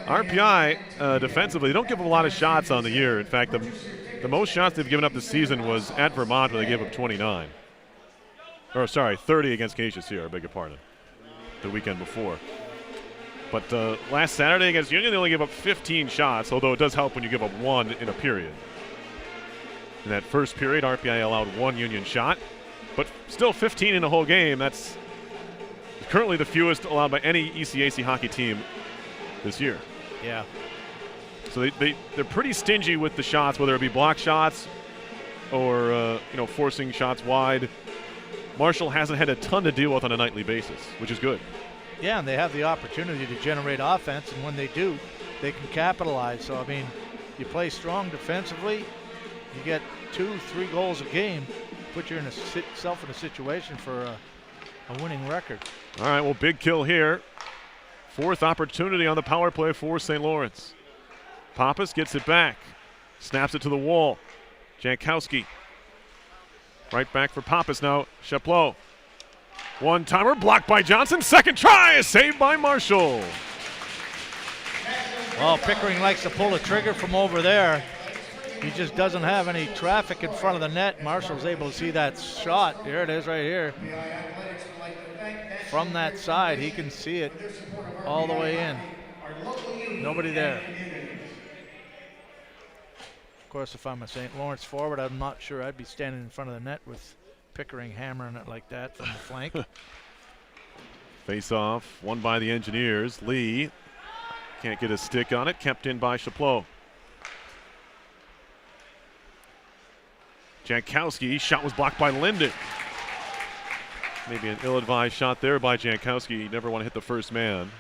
RPI defensively, they don't give up a lot of shots on the year. In fact, the most shots they've given up this season was at Vermont, where they gave up 29. Or sorry, 30 against KCC, I beg your pardon, the weekend before. But last Saturday against Union, they only gave up 15 shots, although it does help when you give up one in a period. In that first period, RPI allowed one Union shot, but still 15 in a whole game. That's currently the fewest allowed by any ECAC hockey team this year. Yeah. So they're pretty stingy with the shots, whether it be block shots or forcing shots wide. Marshall hasn't had a ton to deal with on a nightly basis, which is good. Yeah, and they have the opportunity to generate offense, and when they do, they can capitalize. So, I mean, you play strong defensively, you get 2-3 goals a game, put yourself in a situation for a winning record. All right, well, big kill here. Fourth opportunity on the power play for St. Lawrence. Pappas gets it back, snaps it to the wall. Jankowski right back for Pappas now. Chaplot. One-timer blocked by Johnson. Second try is saved by Marshall. Well, Pickering likes to pull the trigger from over there. He just doesn't have any traffic in front of the net. Marshall's able to see that shot. Here it is right here. From that side, he can see it all the way in. Nobody there. Of course, if I'm a St. Lawrence forward, I'm not sure I'd be standing in front of the net with Pickering hammering it like that from the flank. Face off, won by the Engineers. Lee can't get a stick on it, kept in by Chaplot. Jankowski, shot was blocked by Linden. Maybe an ill-advised shot there by Jankowski. He never want to hit the first man.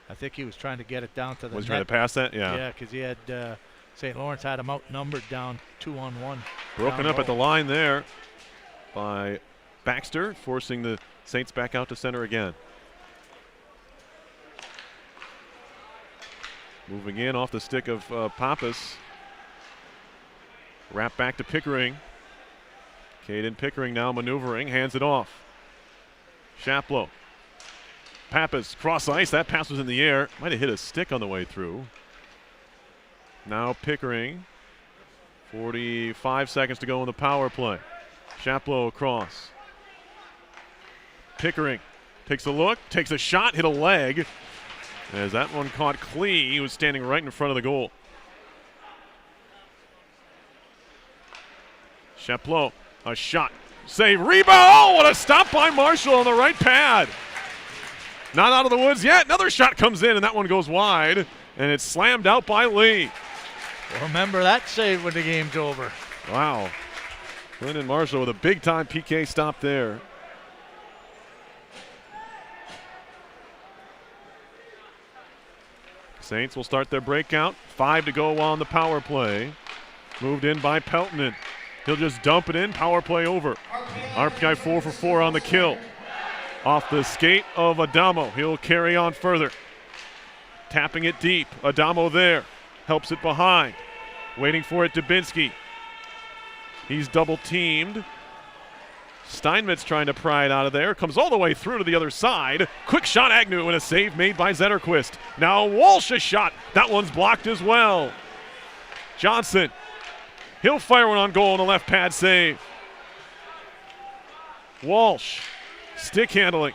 I think he was trying to get it down to the Was net. trying to pass that? Yeah. Yeah, because he had St. Lawrence had him outnumbered down 2-on-1. Broken up at the line there by Baxter, forcing the Saints back out to center again. Moving in off the stick of Pappas. Wrap back to Pickering. Caden Pickering now maneuvering, hands it off. Chaplot. Pappas cross ice. That pass was in the air. Might have hit a stick on the way through. Now Pickering. 45 seconds to go in the power play. Chaplot across. Pickering takes a look, takes a shot, hit a leg. As that one caught Klee, he was standing right in front of the goal. Chaplot, a shot, save, rebound. Oh, what a stop by Marshall on the right pad. Not out of the woods yet. Another shot comes in, and that one goes wide, and it's slammed out by Lee. Well, remember that save when the game's over. Wow. Lyndon Marshall with a big-time PK stop there. Saints will start their breakout. 5 to go on the power play. Moved in by Peltonen. He'll just dump it in. Power play over. RPI 4 for 4 on the kill. Off the skate of Adamo. He'll carry on further. Tapping it deep. Adamo there. Helps it behind. Waiting for it, Dubinsky. He's double teamed. Steinmetz trying to pry it out of there. Comes all the way through to the other side. Quick shot, Agnew, and a save made by Zetterquist. Now Walsh a shot. That one's blocked as well. Johnson. He'll fire one on goal on the left pad save. Walsh. Stick handling.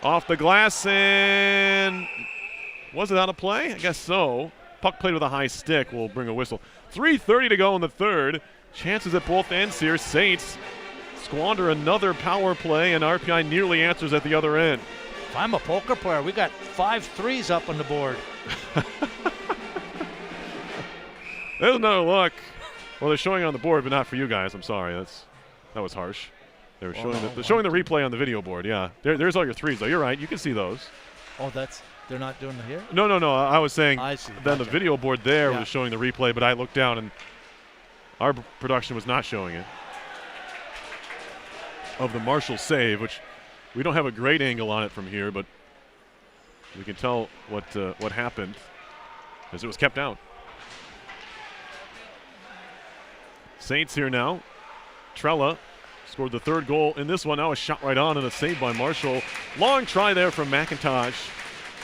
Off the glass, and was it out of play? I guess so. Puck played with a high stick will bring a whistle. 3:30 to go in the third. Chances at both ends here. Saints squander another power play, and RPI nearly answers at the other end. If I'm a poker player, we got 5 threes up on the board. There's another look. Well, they're showing it on the board, but not for you guys. I'm sorry. That was harsh. They were showing the replay on the video board. Yeah, there's all your threes, though. You're right. You can see those. Oh, they're not doing it here? No. I was saying I see. then the Gotcha. video board there was showing the replay, but I looked down and our production was not showing it. Of the Marshall save, which we don't have a great angle on it from here, but we can tell what happened as it was kept out. Saints here now. Trella scored the third goal in this one. Now a shot right on and a save by Marshall. Long try there from McIntosh.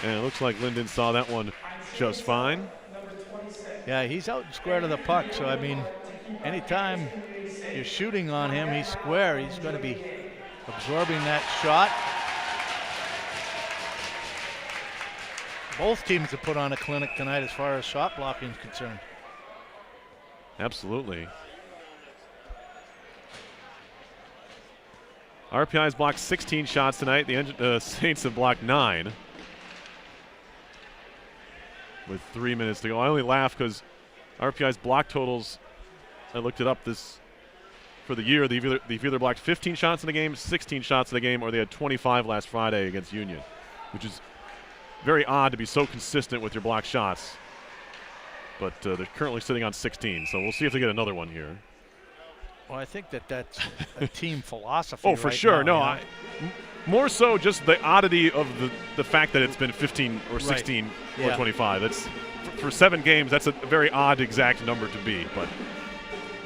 And it looks like Linden saw that one just fine. Yeah, he's out and square to the puck. So, I mean, anytime you're shooting on him, he's square. He's going to be absorbing that shot. Both teams have put on a clinic tonight as far as shot blocking is concerned. Absolutely. RPI has blocked 16 shots tonight. The Saints have blocked 9. With 3 minutes to go. I only laugh because RPI's block totals, I looked it up for the year. They've either blocked 15 shots in a game, 16 shots in a game, or they had 25 last Friday against Union, which is very odd to be so consistent with your block shots. But they're currently sitting on 16, so we'll see if they get another one here. Well, I think that's a team philosophy. Oh, for right sure. now, No, more so just the oddity of the fact that it's been 15 or 16 or 25. It's for 7 games. That's a very odd exact number to be.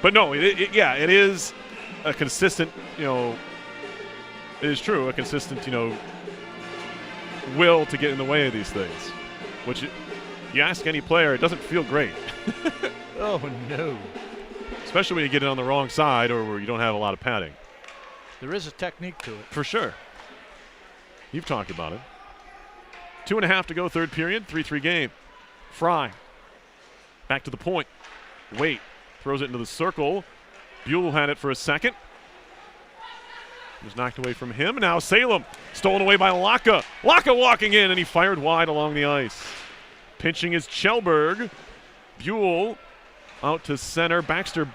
But no, it is a consistent. It is true, a consistent will to get in the way of these things. Which you ask any player, it doesn't feel great. Oh no. Especially when you get it on the wrong side or where you don't have a lot of padding. There is a technique to it. For sure. You've talked about it. 2.5 to go, third period, 3-3 game. Fry. Back to the point. Wait. Throws it into the circle. Buell had it for a second. It was knocked away from him. Now Salem. Stolen away by Laka. Laka walking in, and he fired wide along the ice. Pinching is Kjellberg. Buell out to center. Baxter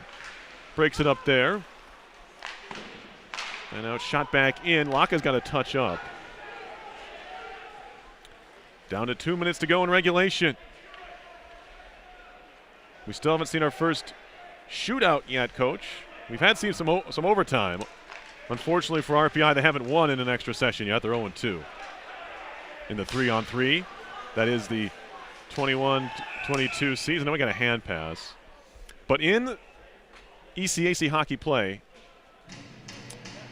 breaks it up there. And now it's shot back in. Laka's got to touch up. Down to 2 minutes to go in regulation. We still haven't seen our first shootout yet, Coach. We've seen some overtime. Unfortunately for RPI, they haven't won in an extra session yet. They're 0-2 in the 3-on-3. That is the 21-22 season. Now we got a hand pass. But in ECAC hockey play,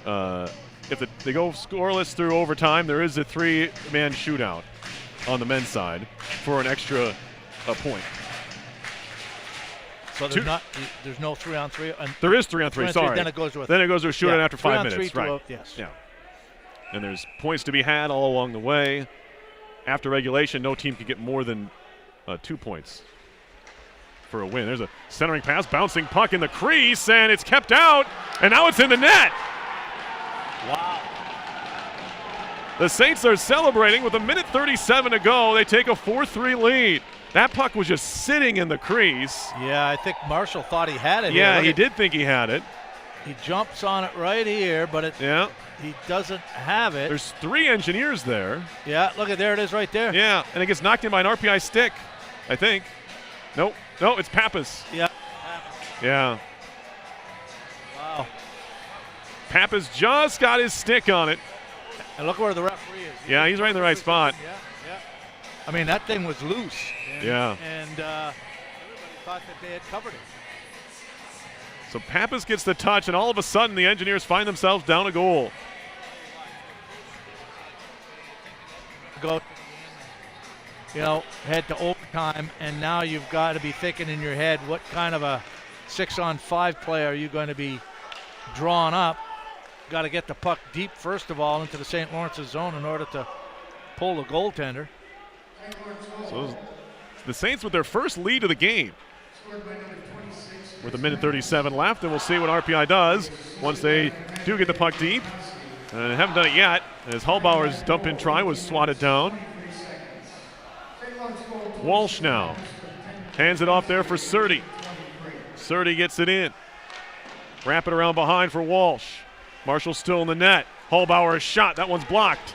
if they go scoreless through overtime, there is a 3-man shootout on the men's side for an extra point. So there's no 3-on-3. There is 3-on-3. Sorry. Then it goes to a shootout after 5 minutes. Right. Yes. Yeah. And there's points to be had all along the way. After regulation, no team can get more than 2 points for a win. There's a centering pass, bouncing puck in the crease, and it's kept out, and now it's in the net. Wow. The Saints are celebrating with 1:37 to go. They take a 4-3 lead. That puck was just sitting in the crease. Yeah, I think Marshall thought he had it. Yeah, he did think he had it. He jumps on it right here, but he doesn't have it. There's 3 engineers there. Yeah, look at there it is right there. Yeah, and it gets knocked in by an RPI stick, I think. Nope. No, it's Pappas. Yeah. Yeah. Wow. Pappas just got his stick on it. And look where the referee is. Yeah, he's right in the right spot. Yeah. I mean, that thing was loose. And everybody thought that they had covered it. So Pappas gets the touch, and all of a sudden the Engineers find themselves down a goal. Go, head to overtime, and now you've got to be thinking in your head, what kind of a 6-on-5 play are you going to be drawing up? got to get the puck deep, first of all, into the St. Lawrence's zone in order to pull the goaltender. So the Saints with their first lead of the game with 1:37 left, and we'll see what RPI does once they do get the puck deep. And they haven't done it yet, as Hallbauer's dump-in try was swatted down. Walsh now hands it off there for Surdy. Surdy gets it in. Wrap it around behind for Walsh. Marshall still in the net. Hallbauer a shot. That one's blocked.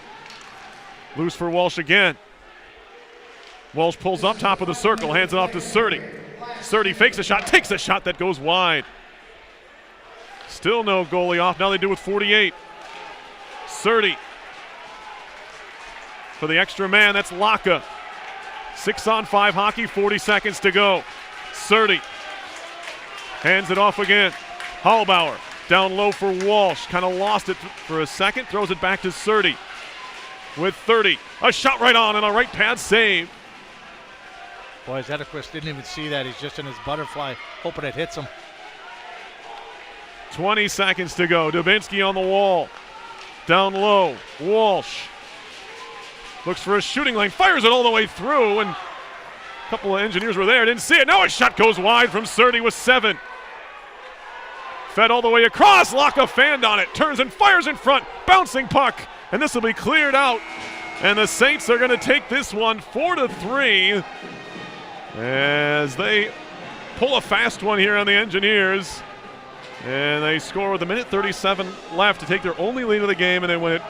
Loose for Walsh again. Walsh pulls up top of the circle, hands it off to Surdy. Surdy fakes a shot, takes a shot that goes wide. Still no goalie off. Now they do with 48. Surdy for the extra man. That's Laka. 6-on-5 hockey, 40 seconds to go. Surdy hands it off again. Hallbauer down low for Walsh. Kind of lost it for a second. Throws it back to Surdy with 30. A shot right on and a right pad save. Boy, Zetterquist didn't even see that. He's just in his butterfly, hoping it hits him. 20 seconds to go. Dubinsky on the wall. Down low. Walsh looks for a shooting lane. Fires it all the way through. And a couple of engineers were there. Didn't see it. Now a shot goes wide from Surdy with 7. Fed all the way across. Laka fanned on it. Turns and fires in front. Bouncing puck. And this will be cleared out. And the Saints are going to take this one 4-3 as they pull a fast one here on the Engineers. And they score with 1:37 left to take their only lead of the game, and they win it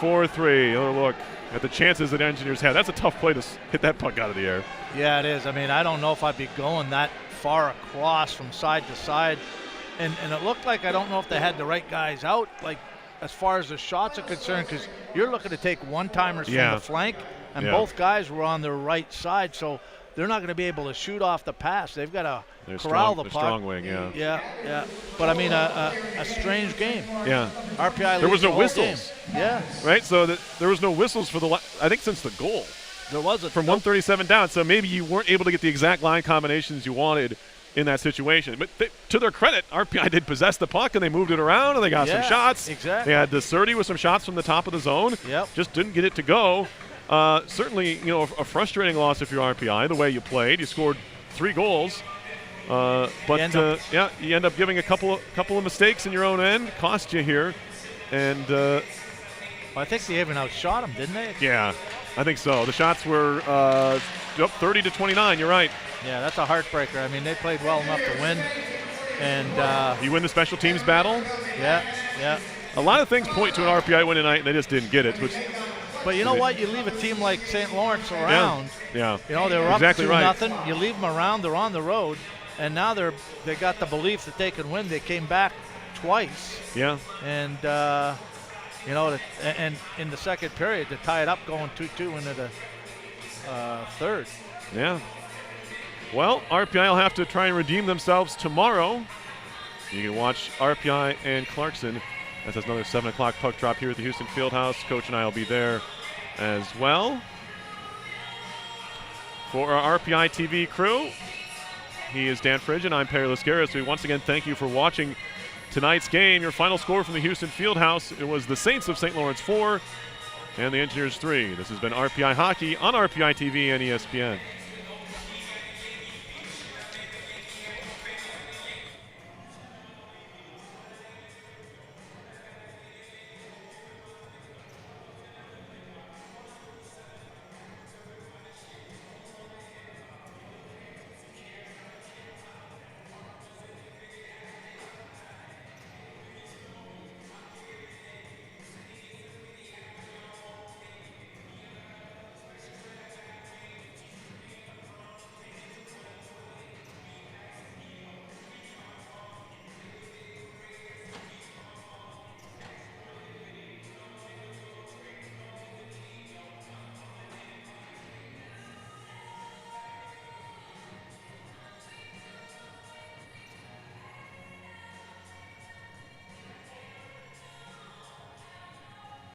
4-3. Oh, look at the chances that Engineers had. That's a tough play to hit that puck out of the air. Yeah, it is. I mean, I don't know if I'd be going that far across from side to side. And it looked like, I don't know if they had the right guys out, like as far as the shots are concerned, because you're looking to take one-timers from the flank, and both guys were on their right side, so they're not going to be able to shoot off the pass. They've got to corral the puck. Strong wing, Yeah. But I mean, a strange game. Yeah. RPI. There was no whistles. Game. Yeah. Right. So there was no whistles for I think since the goal. There wasn't. From 137 down. So maybe you weren't able to get the exact line combinations you wanted in that situation. But to their credit, RPI did possess the puck and they moved it around and they got some shots. Exactly. They had the Surdy with some shots from the top of the zone. Yep. Just didn't get it to go. Certainly, a frustrating loss if you're RPI, the way you played. You scored 3 goals. But you end up giving a couple of mistakes in your own end. Cost you here. And I think they even outshot them, didn't they? Yeah, I think so. The shots were up 30-29. You're right. Yeah, that's a heartbreaker. I mean, they played well enough to win. And you win the special teams battle. Yeah. A lot of things point to an RPI win tonight, and they just didn't get it. But you know what? You leave a team like St. Lawrence around. Yeah. They were exactly up 2-0. You leave them around. They're on the road, and now they got the belief that they can win. They came back twice. Yeah. And and in the second period to tie it up, going 2-2 into the third. Yeah. Well, RPI will have to try and redeem themselves tomorrow. You can watch RPI and Clarkson. That's another 7 o'clock puck drop here at the Houston Fieldhouse. Coach and I will be there as well. For our RPI TV crew, he is Dan Fridge and I'm Perry Lascaris. We once again thank you for watching tonight's game. Your final score from the Houston Fieldhouse, it was the Saints of St. Lawrence 4 and the Engineers 3. This has been RPI Hockey on RPI TV and ESPN.